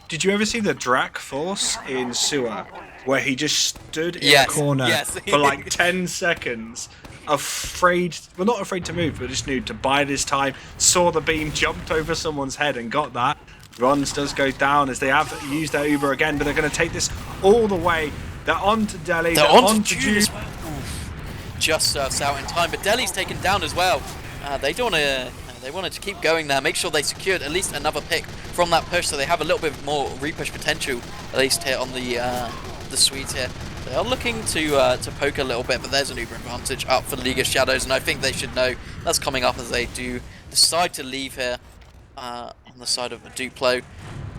Did you ever see the Drac Force in Sewer, where he just stood in a corner for like 10 seconds, afraid, well, not afraid to move, but just knew to bide his time, saw the beam, jumped over someone's head and got that. Rons does go down as they have used their Uber again, but they're going to take this all the way. They're on to Delhi, they're on to June. Just surfs out in time, but Delhi's taken down as well. They don't want to. They wanted to keep going there, make sure they secured at least another pick from that push, so they have a little bit more repush potential, at least here on the Swedes here. They are looking to poke a little bit, but there's an Uber advantage up for League of Shadows, and I think they should know that's coming up as they do decide to leave here on the side of a Duplo.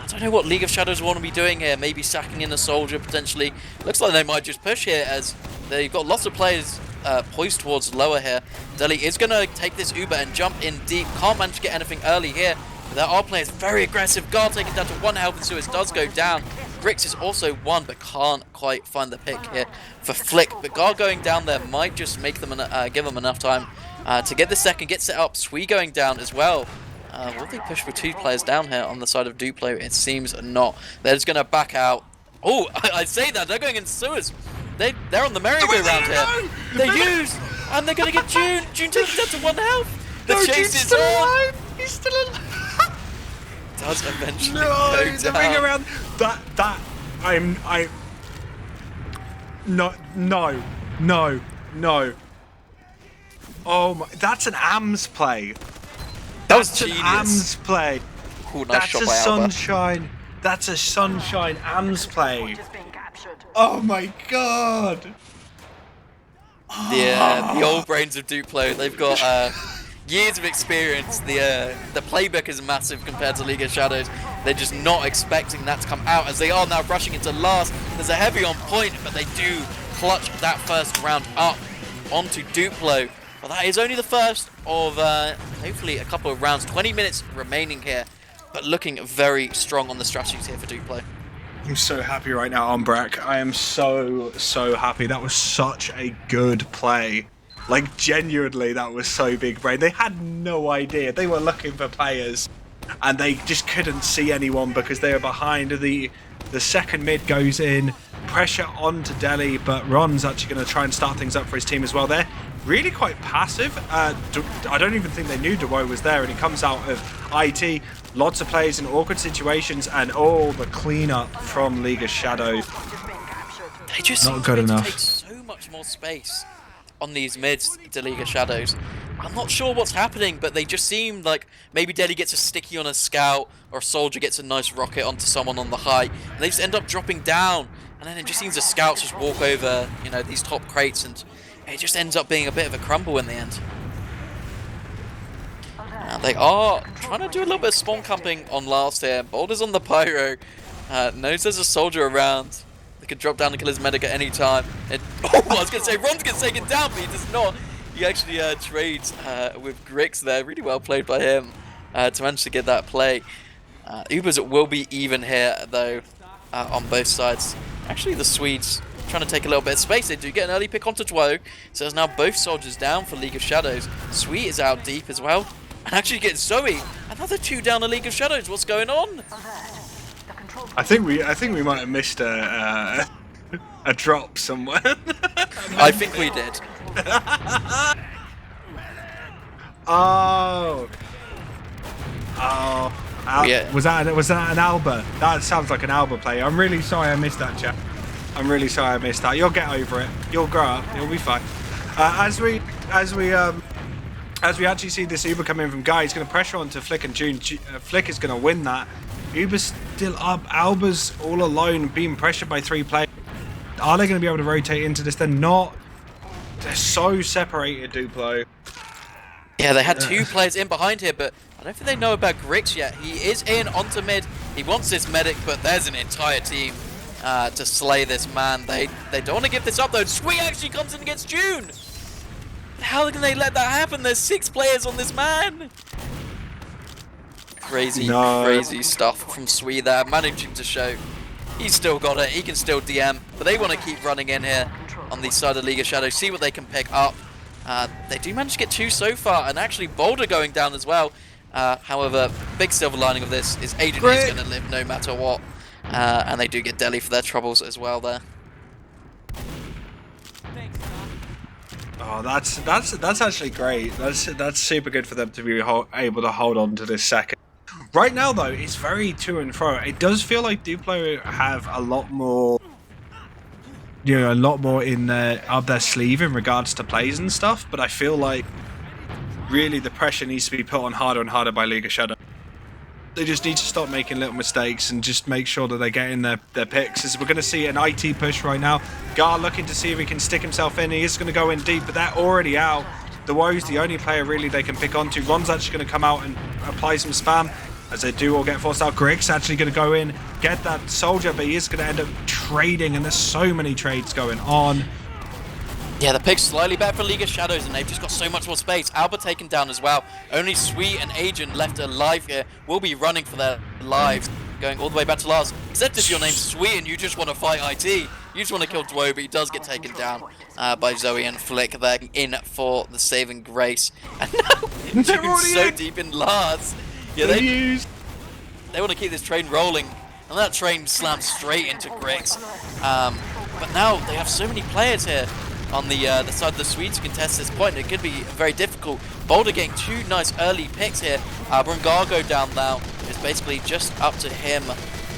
I don't know what League of Shadows want to be doing here. Maybe sacking in a soldier potentially. Looks like they might just push here as They've got lots of players poised towards lower here. Deli is going to take this Uber and jump in deep. Can't manage to get anything early here. But there are players very aggressive. Guard taken down to 1 health, and Suez does go down. Grix is also 1, but can't quite find the pick here for Flick. But Guard going down there might just make them give them enough time to get the second, get set up. Sui going down as well. Will they push for 2 players down here on the side of Duplo? It seems not. They're just going to back out. Oh, I say that. They're going into Suez. They're on the merry-go-round here. They use, and they're going to get June. June takes down to 1 health. The chase is on. Alive. He's still alive. Does eventually no, go the down. ring around. No. Oh my, that's an AMS play. That was That's an genius. AMS play. Ooh, nice That's shot a by Alba. sunshine. That's a sunshine AMS play. Oh my god. The old brains of Duplo. They've got years of experience. The playbook is massive compared to League of Shadows. They're just not expecting that to come out as they are now rushing into last. There's a heavy on point, but they do clutch that first round up onto Duplo. Well, that is only the first of hopefully a couple of rounds. 20 minutes remaining here, but looking very strong on the strategies here for Duplo. I'm so happy right now, Umbrak. I am so happy. That was such a good play. Like, genuinely, that was so big brain. They had no idea. They were looking for players, and they just couldn't see anyone because they were behind. The second mid goes in, pressure onto Delhi, but Ron's actually going to try and start things up for his team as well. They're really quite passive. I don't even think they knew Duo was there, and he comes out of IT. Lots of players in awkward situations, and all the cleanup from League of Shadows. They just Not seem good to enough. take so much more space on these mids to League of Shadows. I'm not sure what's happening, but they just seem like maybe Delhi gets a sticky on a scout, or a soldier gets a nice rocket onto someone on the high, and they just end up dropping down. And then it just seems the scouts just walk over, you know, these top crates, and it just ends up being a bit of a crumble in the end. Now they are trying to do a little bit of spawn camping on last here. Boulder's on the pyro. Knows there's a soldier around. They could drop down and kill his medic at any time. Oh, I was going to say, Ron's going to take it down, but he does not. He actually trades with Grix there. Really well played by him to manage to get that play. Ubers will be even here, though, on both sides. Actually, the Swedes trying to take a little bit of space. They do get an early pick onto Dwo. So there's now both soldiers down for League of Shadows. Sweet is out deep as well. And actually gets Zoe. Another 2 down to League of Shadows. What's going on? I think we might have missed a drop somewhere. I think we did. Oh. Yeah. Was that an Alba? That sounds like an Alba play. I'm really sorry I missed that, chap. I'm really sorry I missed that. You'll get over it. You'll grow up. You'll be fine. As we actually see this Uber come in from Guy, he's going to pressure onto Flick and June. Flick is going to win that. Uber's still up. Alba's all alone, being pressured by 3 players. Are they going to be able to rotate into this? They're not. They're so separated, Duplo. Yeah, they had 2 players in behind here, but I don't think they know about Grix yet. He is in onto mid. He wants this medic, but there's an entire team to slay this man. They don't want to give this up, though. Sweet actually comes in against June. How can they let that happen? There's 6 players on this man. Crazy stuff from Sui there, managing to show he's still got it. He can still DM, but they want to keep running in here on the side of League of Shadows, see what they can pick up. They do manage to get 2 so far, and actually Boulder going down as well. However, big silver lining of this is Aiden is going to live no matter what, and they do get Delhi for their troubles as well there. Oh, that's actually great. That's super good for them to be able to hold on to this second. Right now, though, it's very to and fro. It does feel like Duplo have a lot more, in up their sleeve in regards to plays and stuff. But I feel like really the pressure needs to be put on harder and harder by League of Shadow. They just need to stop making little mistakes and just make sure that they get in their picks. As we're going to see an IT push right now. Gar looking to see if he can stick himself in. He is going to go in deep, but they're already out. The Woe's the only player really they can pick onto. Ron's actually going to come out and apply some spam. As they do all get forced out. Grig's actually going to go in, get that soldier, but he is going to end up trading, and there's so many trades going on. Yeah, the pick's slightly better for League of Shadows, and they've just got so much more space. Alba taken down as well. Only Sweet and Agent left alive here. Will be running for their lives, going all the way back to Lars. Except if your name's Sweet and you just want to fight IT. You just want to kill Dwo, but he does get taken down by Zoe and Flick. They're in for the saving grace. And now June's so deep in Lars. Yeah, they want to keep this train rolling. And that train slams straight into Grix. But now they have so many players here on the side of the Swedes to contest this point. It could be very difficult. Boulder getting 2 nice early picks here. Brungargo down now. It's basically just up to him.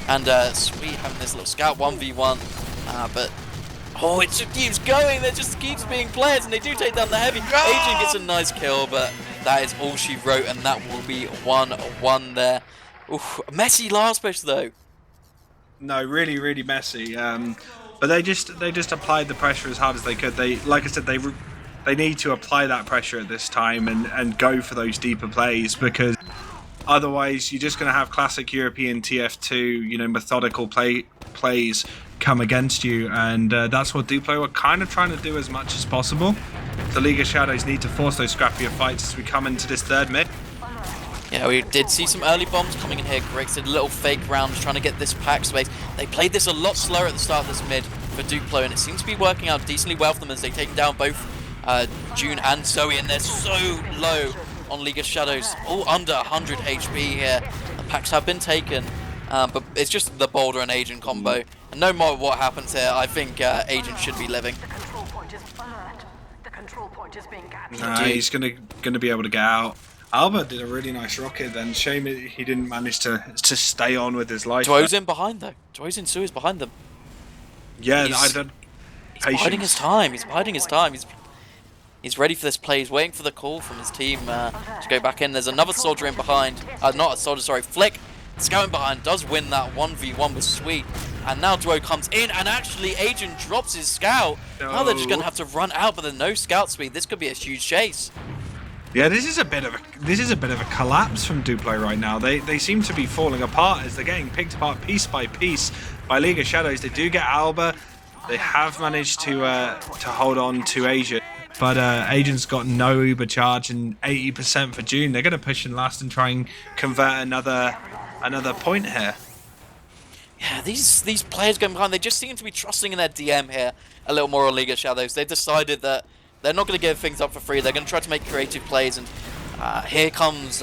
And Sweet having this little scout 1v1. But oh, it just keeps going. There just keeps being players, and they do take down the heavy. Agent gets a nice kill, but that is all she wrote, and that will be 1-1 there. Oof, messy last push though. No, really, really messy. But they just applied the pressure as hard as they could. They, like I said, they need to apply that pressure at this time and go for those deeper plays, because otherwise you're just going to have classic European TF2, methodical plays come against you, and that's what Duplo are kind of trying to do as much as possible. The League of Shadows need to force those scrappier fights as we come into this third mid. Yeah, we did see some early bombs coming in here. Grix did a little fake round trying to get this pack space. They played this a lot slower at the start of this mid for Duplo, and it seems to be working out decently well for them as they take down both June and Zoe, and they're so low on League of Shadows, all under 100 HP here. The packs have been taken, but it's just the Boulder and Agent combo. And no matter what happens here, I think Agent should be living. Nah, he's gonna be able to get out. Albert did a really nice rocket then. Shame he didn't manage to stay on with his life. Dwo's in behind though. Dwo's in Suez behind them. Yeah, He's biding his time. He's biding his time. He's ready for this play. He's waiting for the call from his team to go back in. There's another soldier in behind. Not a soldier, sorry. Flick scouting behind does win that 1v1 with Sweet. And now Dwo comes in, and actually Agent drops his scout. No. Now they're just going to have to run out, but there's no scout speed. This could be a huge chase. Yeah, this is a bit of a collapse from Duplo right now. They seem to be falling apart as they're getting picked apart piece by piece by League of Shadows. They do get Alba. They have managed to hold on to Agent, but Agent's got no Uber charge and 80% for June. They're going to push in last and try and convert another point here. Yeah, these players going behind, they just seem to be trusting in their DM here a little more on League of Shadows. They've decided that they're not going to give things up for free. They're going to try to make creative plays, and here comes,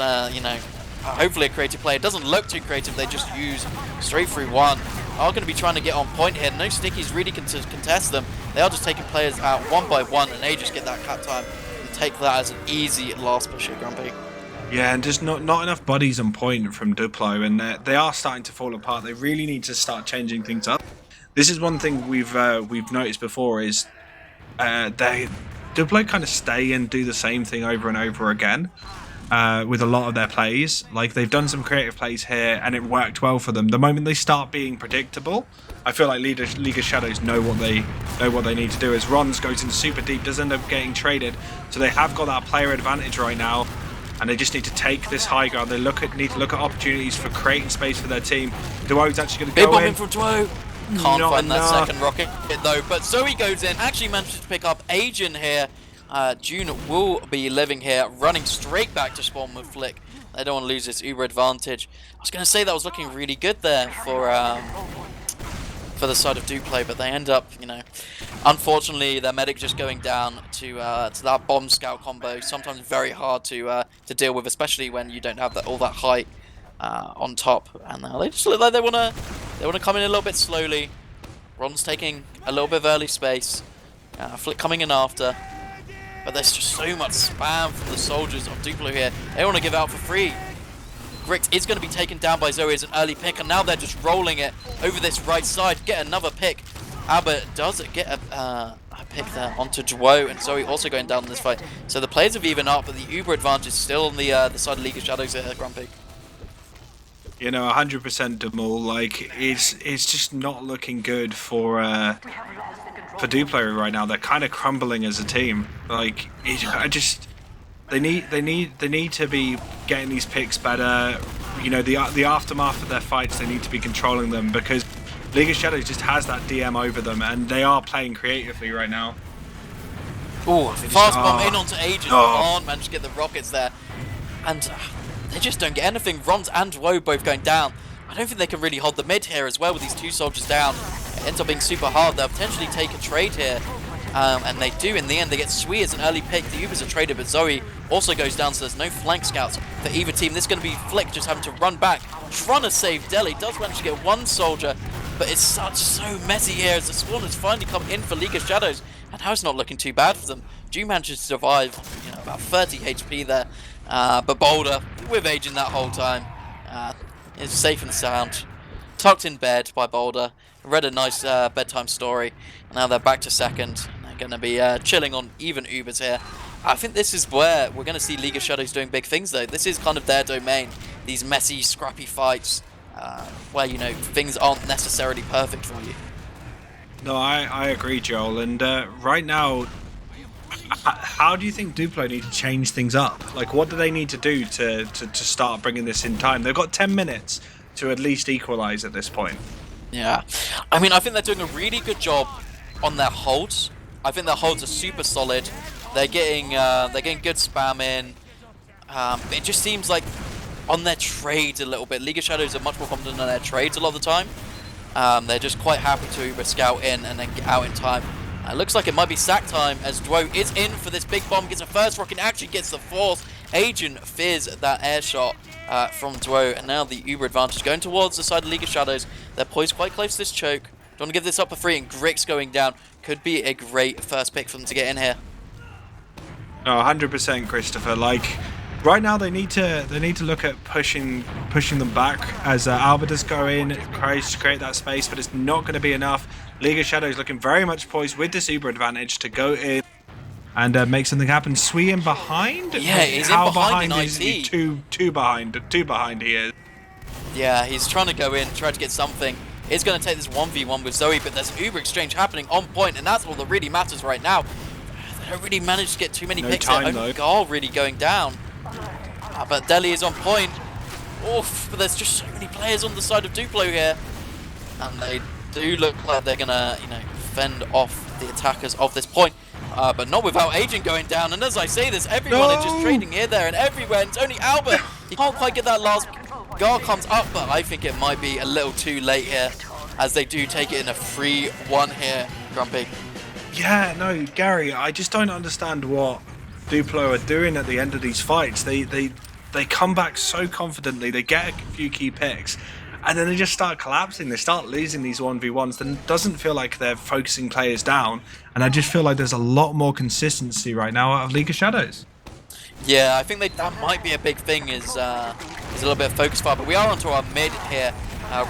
hopefully a creative play. It doesn't look too creative. They just use straight through one. Are going to be trying to get on point here. No stickies really can contest them. They are just taking players out one by one, and they just get that cut time and take that as an easy last push here, Grumpy. Yeah, and just not enough bodies on point from Duplo, and they are starting to fall apart. They really need to start changing things up. This is one thing we've noticed before is Duplo kind of stay and do the same thing over and over again with a lot of their plays. Like, they've done some creative plays here and it worked well for them. The moment they start being predictable, I feel like League of Shadows know what they need to do. As Rons goes in super deep, does end up getting traded, so they have got that player advantage right now, and they just need to take this high ground. They need to look at opportunities for creating space for their team. Dwo's actually going to go in. Big bomb in from Dwo. Can't Not find enough. that second rocket though, but Zoe goes in, actually manages to pick up Agent here. June will be living here, running straight back to spawn with Flick. They don't want to lose this Uber advantage. I was going to say that was looking really good there for the side of Duplo, but they end up, unfortunately their medic just going down to that bomb scout combo. Sometimes very hard to deal with, especially when you don't have all that height on top. And now they just look like they want to come in a little bit slowly. Ron's taking a little bit of early space. Flick coming in after. But there's just so much spam from the soldiers of Duplo here. They want to give out for free. Grix is going to be taken down by Zoe as an early pick, and now they're just rolling it over this right side. Get another pick. Albert does get a pick there onto Dwo, and Zoe also going down in this fight. So the players have even up, but the Uber advantage is still on the side of League of Shadows here, Grumpy. 100% Demul. Like, it's just not looking good for Duplo right now. They're kind of crumbling as a team. Like, they need to be getting these picks better. The aftermath of their fights, they need to be controlling them, because League of Shadows just has that DM over them, and they are playing creatively right now. Oh, fast bomb in onto Agent. Oh. Can't manage to get the rockets there. And they just don't get anything. Rons and Woe both going down. I don't think they can really hold the mid here as well with these 2 soldiers down. It ends up being super hard. They'll potentially take a trade here. And they do in the end. They get Sui as an early pick. The Uber's a trader, but Zoe also goes down, so there's no flank scouts for either team. This is going to be Flick just having to run back, trying to save Deli. Does manage to get 1 soldier, but it's so messy here as the spawn has finally come in for League of Shadows. And now it's not looking too bad for them. Ju manages to survive, about 30 HP there. But Boulder, with Agent that whole time, is safe and sound. Tucked in bed by Boulder. Read a nice bedtime story. Now they're back to second. They're going to be chilling on even Ubers here. I think this is where we're going to see League of Shadows doing big things, though. This is kind of their domain. These messy, scrappy fights where, things aren't necessarily perfect for you. No, I agree, Joel. And right now, how do you think Duplo need to change things up? Like, what do they need to do to start bringing this in time? They've got 10 minutes to at least equalize at this point. Yeah, I mean, I think they're doing a really good job on their holds. I think their holds are super solid. They're getting good spam in. It just seems like on their trades a little bit, League of Shadows are much more confident on their trades a lot of the time. They're just quite happy to Uber scout in and then get out in time. Looks like it might be sack time as Dwo is in for this big bomb, gets a first rocket, actually gets the 4th. Agent fears that air shot from Dwo, and now the Uber advantage going towards the side of League of Shadows. They're poised quite close to this choke. Don't want to give this up for free, and Grix going down could be a great first pick for them to get in here. No, 100%, Christopher. Like, right now they need to look at pushing them back as Alba does go in, tries to create that space, but it's not going to be enough. League of Shadows looking very much poised with this Uber advantage to go in and make something happen. Sui in behind? Yeah, he's How in behind is he? Two behind he is. Yeah, he's trying to go in, try to get something. He's going to take this 1v1 with Zoe, but there's an Uber exchange happening on point, and that's all that really matters right now. They don't really manage to get too many picks there. Only Gal really going down. But Deli is on point. Oof, but there's just so many players on the side of Duplo here. And they do look like they're going to, fend off the attackers of this point. But not without Agent going down. And as I say this, everyone is just trading here, there, and everywhere. And it's only Albert. He can't quite get that last. Gar comes up, but I think it might be a little too late here, as they do take it in a 3-1 here, Grumpy. Yeah, no, Gary, I just don't understand what Duplo are doing at the end of these fights. They come back so confidently, they get a few key picks, and then they just start collapsing. They start losing these 1v1s. Then it doesn't feel like they're focusing players down, and I just feel like there's a lot more consistency right now out of League of Shadows. Yeah, I think that might be a big thing, is a little bit of focus fire, but we are onto our mid here.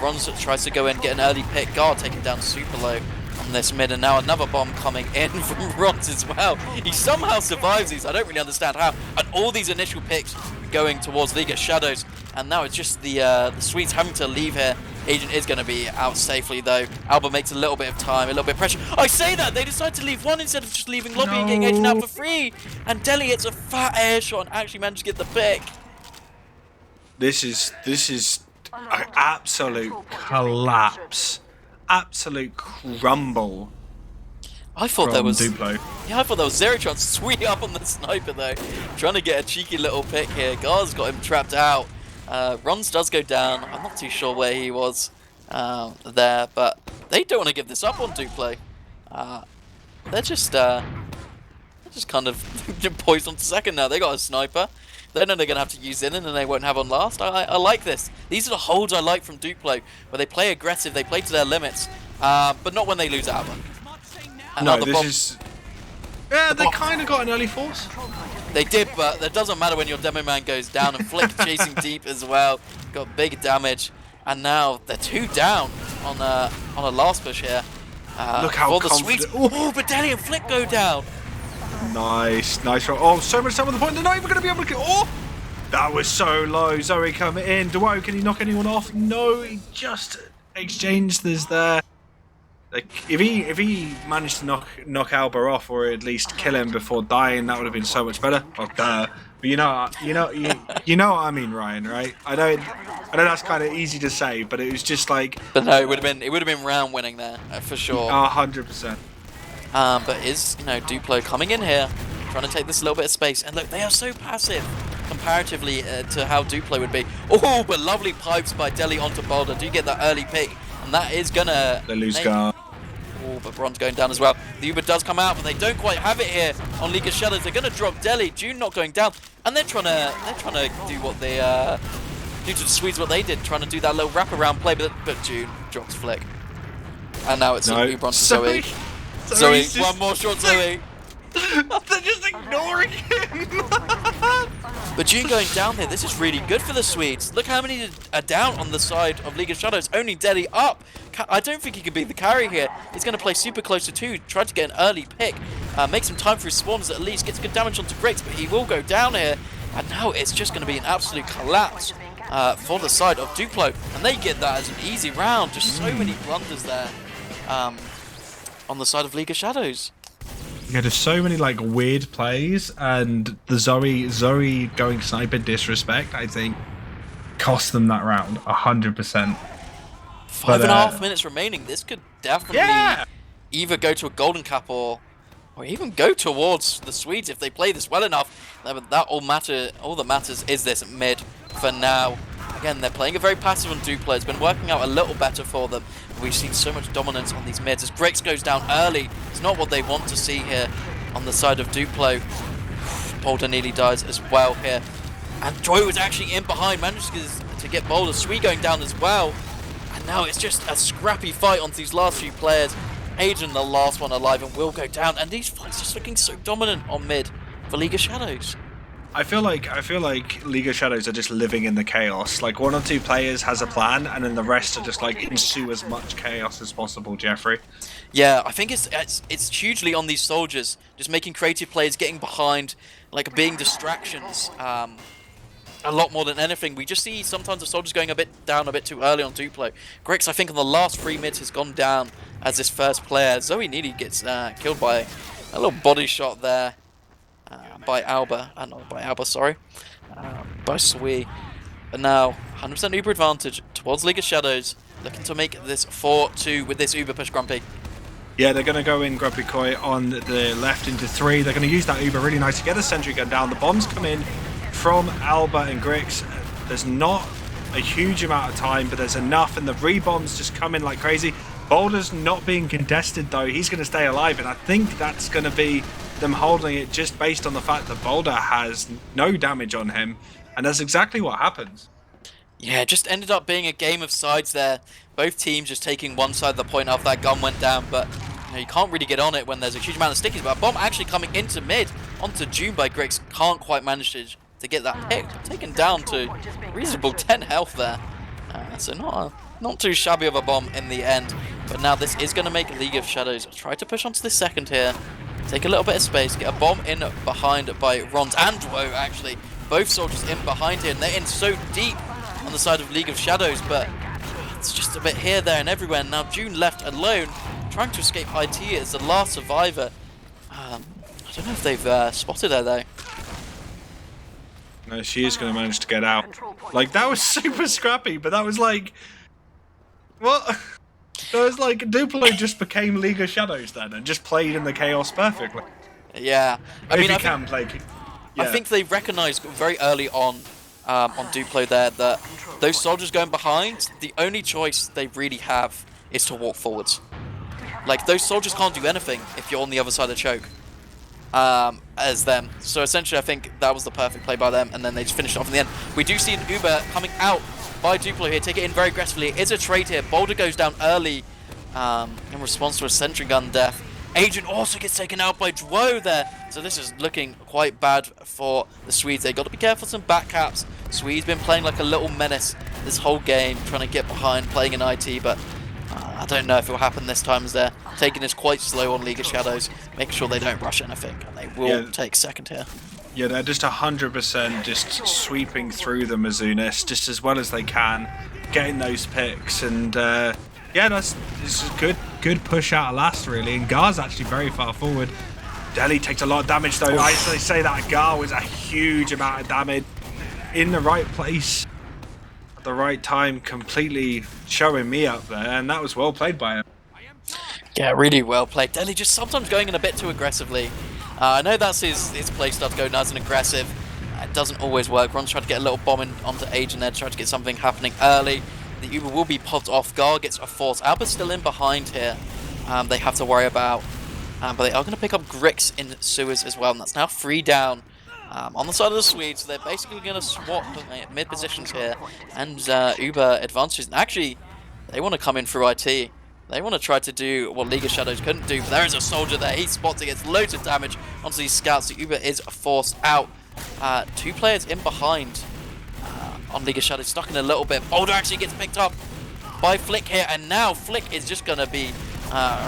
Rons tries to go in, get an early pick. Guard taken down super low on this mid, and now another bomb coming in from Rons as well. He somehow survives these, I don't really understand how. And all these initial picks going towards League of Shadows, and now it's just the Swedes having to leave here. Agent is going to be out safely though. Alba makes a little bit of time, a little bit of pressure. I say that! They decide to leave one instead of just leaving lobby and getting Agent out for free! And Deli hits a fat air shot and actually managed to get the pick. This is an absolute collapse. Absolute crumble. I thought there was Duplo. Yeah, I thought there was Zeratron sweet up on the sniper though. Trying to get a cheeky little pick here. Gar's got him trapped out. Rons does go down. I'm not too sure where he was there, but they don't want to give this up on Duplo. They're just kind of poised on second now. They got a sniper. They know they're going to have to use in, and then they won't have on last. I like this. These are the holds I like from Duplo, where they play aggressive, they play to their limits, but not when they lose Alba. No, this is... Yeah, they kind of got an early force. They did, but that doesn't matter when your demo man goes down, and Flick chasing deep as well. Got big damage, and now they're 2 down on a last push here. Look how confident. Oh, but Deli and Flick go down. Nice roll. Oh, so much time on the point. They're not even going to be able to kill. Oh, that was so low. Zoe coming in. Duo, can he knock anyone off? No, he just exchanged this there. Like, if he managed to knock Alba off, or at least kill him before dying, that would have been so much better. Oh, duh. But you know what I mean, Ryan, right? I know that's kind of easy to say, but it was just like. But no, it would have been round winning there for sure. 100%. But is, Duplo coming in here, trying to take this little bit of space. And look, they are so passive comparatively to how Duplo would be. Oh, but lovely pipes by Deli onto Boulder. Do get that early pick, and that is gonna... They lose guard. Oh, but Bron's going down as well. The Uber does come out, but they don't quite have it here on League of Shadows. They're gonna drop Deli. June not going down, and they're trying to do what they do to the Swedes what they did, trying to do that little wraparound play, but June drops Flick, and now it's Uber onto Zoe. Zoe, one more shot, Zoe. They're just ignoring him. But June going down here, this is really good for the Swedes. Look how many are down on the side of League of Shadows. Only Deli up. I don't think he can be the carry here. He's going to play super close to 2, try to get an early pick, make some time for his swarms at least, gets good damage onto Griggs, but he will go down here. And now it's just going to be an absolute collapse for the side of Duplo. And they get that as an easy round. Just so many blunders there on the side of League of Shadows. Yeah, there's so many like weird plays, and the Zoe going sniper disrespect, I think, cost them that round 100%. 5.5 minutes remaining. This could definitely either go to a golden cap or even go towards the Swedes if they play this well enough. All that matters is this mid for now. Again, they're playing a very passive on Duplo. It's been working out a little better for them. We've seen so much dominance on these mids. As Griggs goes down early, it's not what they want to see here on the side of Duplo. Boulder nearly dies as well here. And Joy was actually in behind, managed to get Boulder. Sui going down as well. And now it's just a scrappy fight on these last few players. Aiden, the last one alive, and will go down. And these fights just looking so dominant on mid for League of Shadows. I feel like League of Shadows are just living in the chaos. Like 1 or 2 players has a plan, and then the rest are just like ensue as much chaos as possible. Jeffrey. Yeah, I think it's hugely on these soldiers, just making creative plays, getting behind, like being distractions. A lot more than anything. We just see sometimes the soldiers going a bit too early on Duplo. Grix, I think, in the last 3 mids has gone down as this first player. Zoe nearly gets killed by a little body shot there. By Alba, not by Alba, sorry, by Sui. But now, 100% Uber advantage towards League of Shadows, looking to make this 4-2 with this Uber push, Grumpy. Yeah, they're going to go in GrumpyKoi on the left into 3. They're going to use that Uber really nice to get the sentry gun down. The bombs come in from Alba and Grix. There's not a huge amount of time, but there's enough, and the rebombs just come in like crazy. Boulder's not being contested though. He's going to stay alive, and I think that's going to be them holding it just based on the fact that Boulder has no damage on him, and that's exactly what happens. Yeah, it just ended up being a game of sides there. Both teams just taking one side of the point after that gun went down, but you can't really get on it when there's a huge amount of stickies. But a bomb actually coming into mid onto June by Griggs, can't quite manage to get that pick. Taken down to reasonable 10 health there. So not too shabby of a bomb in the end. But now this is going to make League of Shadows try to push onto this second here. Take a little bit of space, get a bomb in behind by Rons and Woe, actually. Both soldiers in behind here, and they're in so deep on the side of League of Shadows, but it's just a bit here, there, and everywhere. Now June left alone, trying to escape IT as the last survivor. I don't know if they've spotted her, though. No, she is going to manage to get out. Like, that was super scrappy, but that was like... What? It was like Duplo just became League of Shadows then and just played in the chaos perfectly. Yeah. I think they recognised very early on Duplo there that those soldiers going behind, the only choice they really have is to walk forwards. Like, those soldiers can't do anything if you're on the other side of the choke as them. So essentially I think that was the perfect play by them, and then they just finished off in the end. We do see an Uber coming out by Duplo here, take it in very aggressively. It is a trade here. Boulder goes down early in response to a sentry gun death. Agent also gets taken out by Dwo there. So this is looking quite bad for the Swedes. They've got to be careful with some back caps. Swedes been playing like a little menace this whole game, trying to get behind, playing in IT, but I don't know if it will happen this time, as they're taking this quite slow on League of Shadows, making sure they don't rush anything, and they will take second here. Yeah, they're just 100% just sweeping through the Mizunis just as well as they can, getting those picks, and yeah, this is a good push out of last really, and Gar's actually very far forward. Deli takes a lot of damage though. I say that Gar was a huge amount of damage in the right place at the right time, completely showing me up there, and that was well played by him. Yeah, really well played. Deli just sometimes going in a bit too aggressively. I know that's his playstyle to go nice and aggressive. It doesn't always work. Ron's trying to get a little bomb onto Agent there, trying to get something happening early. The Uber will be popped off guard, gets a force. Alba's still in behind here. They have to worry about. But they are going to pick up Grix in sewers as well, and that's now 3 down. On the side of the Swedes, they're basically going to swap mid positions here, and Uber advances. And actually, they want to come in through IT. They want to try to do what League of Shadows couldn't do, but there is a soldier there. He spots it, gets loads of damage onto these scouts. The Uber is forced out. 2 players in behind on League of Shadows, stuck in a little bit. Boulder actually gets picked up by Flick here, and now Flick is just going to be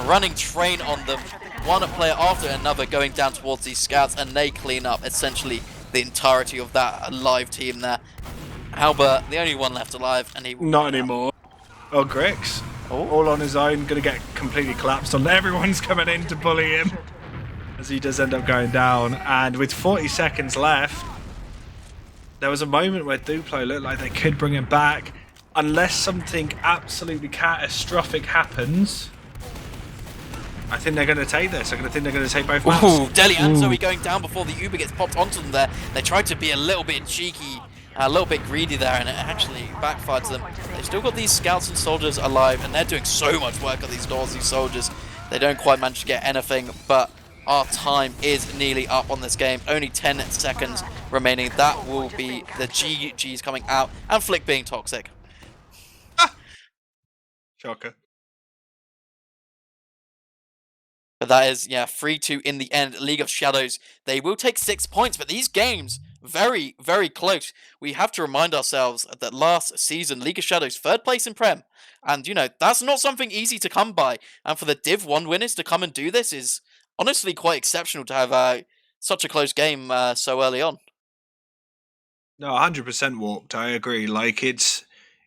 running train on them. One player after another going down towards these scouts, and they clean up essentially the entirety of that alive team there. Albert, the only one left alive, and he will Not anymore. Oh, Grix. Oh. All on his own, going to get completely collapsed on. Everyone's coming in to bully him as he does end up going down. And with 40 seconds left, there was a moment where Duplo looked like they could bring him back. Unless something absolutely catastrophic happens, I think they're going to take this. I think they're going to take both maps. Ooh, Deli and Zoe going down before the Uber gets popped onto them there. They tried to be a little bit cheeky, a little bit greedy there, and it actually backfired to them. They've still got these scouts and soldiers alive, and they're doing so much work on these doors, these soldiers. They don't quite manage to get anything, but our time is nearly up on this game. Only 10 seconds remaining. That will be the GGs coming out, and Flick being toxic. Shocker. But that is, yeah, 3-2 in the end. League of Shadows, they will take 6 points, but these games, very, very close. We have to remind ourselves that last season, League of Shadows, 3rd place in Prem. And, you know, that's not something easy to come by. And for the Div 1 winners to come and do this is honestly quite exceptional to have such a close game so early on. No, 100% warped. I agree. Like it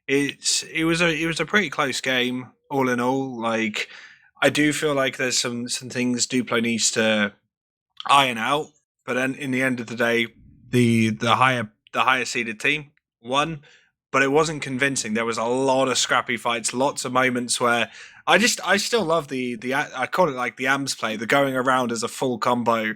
was a pretty close game all in all. Like I do feel like there's some things Duplo needs to iron out, but then in the end of the day, the higher seeded team won, but it wasn't convincing. There was a lot of scrappy fights, lots of moments where I still love the I call it like the AMS play, the going around as a full combo.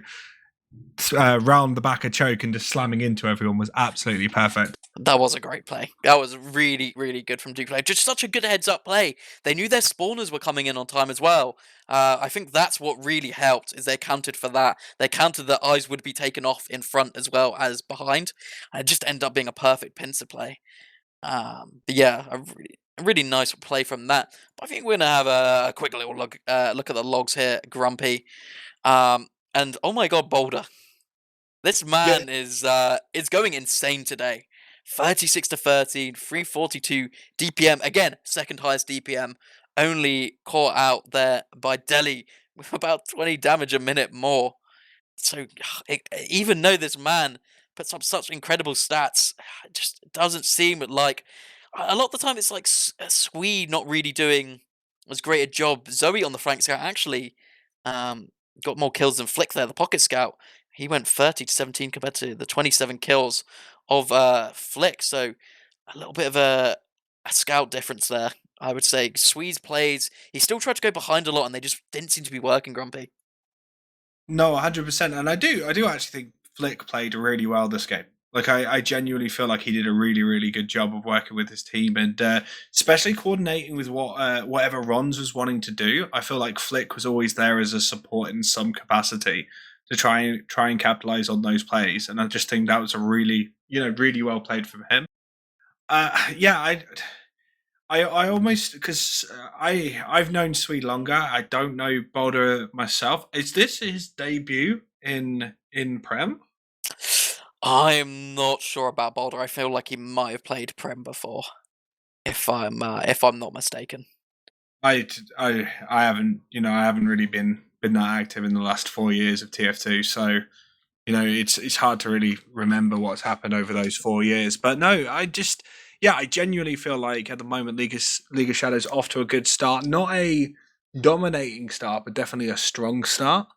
Round the back of choke and just slamming into everyone was absolutely perfect. That was a great play. That was really, really good from Duplo. Just such a good heads-up play. They knew their spawners were coming in on time as well. I think that's what really helped, is they counted for that. They counted that eyes would be taken off in front as well as behind. And it just ended up being a perfect pincer play. But yeah, a really nice play from that. But I think we're going to have a quick little look at the logs here, Grumpy. And oh my god, Boulder. This man is going insane today. 36 to 13, 342 DPM. Again, second highest DPM. Only caught out there by Deli with about 20 damage a minute more. So even though this man puts up such incredible stats, it just doesn't seem like a lot of the time it's like Swede not really doing as great a job. Zoe on the flank scout actually got more kills than Flick there, the pocket scout. He went 30 to 17 compared to the 27 kills of Flick. So a little bit of a scout difference there, I would say. Swedes plays, he still tried to go behind a lot, and they just didn't seem to be working, Grumpy. No, 100%, and I do actually think Flick played really well this game. Like I genuinely feel like he did a really, really good job of working with his team, and especially coordinating with whatever Rons was wanting to do. I feel like Flick was always there as a support in some capacity to try and capitalize on those plays, and I just think that was a really really well played from him. Yeah, I almost, because I've known Swede longer. I don't know Boulder myself. Is this his debut in Prem? I'm not sure about Boulder. I feel like he might have played Prem before, if I'm not mistaken. I haven't I haven't really been that active in the last 4 years of TF2, so it's hard to really remember what's happened over those 4 years. But no, I genuinely feel like at the moment League of Shadows off to a good start. Not a dominating start, but definitely a strong start.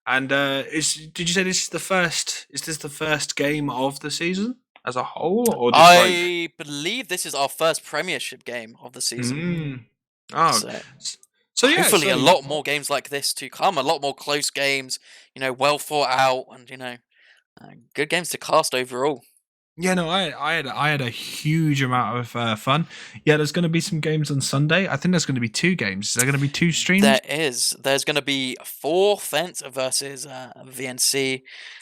And did you say this is the first? Is this the first game of the season as a whole, or just I believe this is our first Premiership game of the season. Oh, So. So yeah, Hopefully, so a lot more games like this to come. A lot more close games. Well thought out, and good games to cast overall. yeah, no, I had a huge amount of fun. Yeah, there's going to be some games on Sunday. I think there's going to be 2 games. Is there going to be 2 streams? There's going to be 4 Fence versus VNC.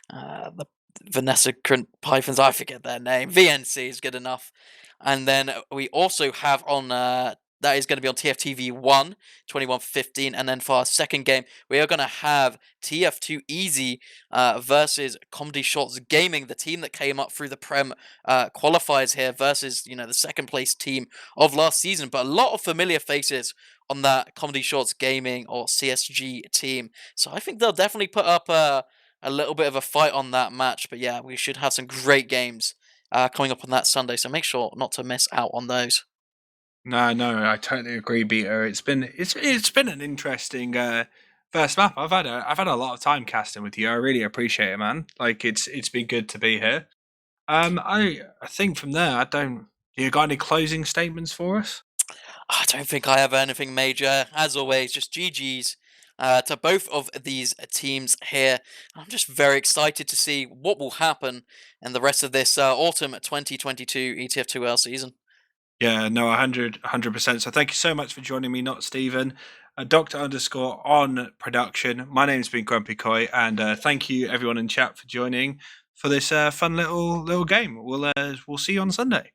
The Vanessa Pythons, I forget their name. VNC is good enough. And then we also have on that is going to be on TFTV 1, 21:15. And then for our second game, we are going to have TF2 Easy versus Comedy Shots Gaming, the team that came up through the Prem qualifiers here, versus the second place team of last season. But a lot of familiar faces on that Comedy Shorts Gaming or CSG team. So I think they'll definitely put up a little bit of a fight on that match. But yeah, we should have some great games coming up on that Sunday. So make sure not to miss out on those. No, no, I totally agree, Peter. It's been an interesting first map. I've had a lot of time casting with you. I really appreciate it, man. Like it's been good to be here. I think from there, I don't. You got any closing statements for us? I don't think I have anything major. As always, just GG's to both of these teams here. I'm just very excited to see what will happen in the rest of this autumn 2022 ETF2L season. Yeah, no, 100%. So thank you so much for joining me, not Stephen. Doctor underscore on production. My name's been GrumpyKoi, and thank you everyone in chat for joining for this fun little game. We'll see you on Sunday.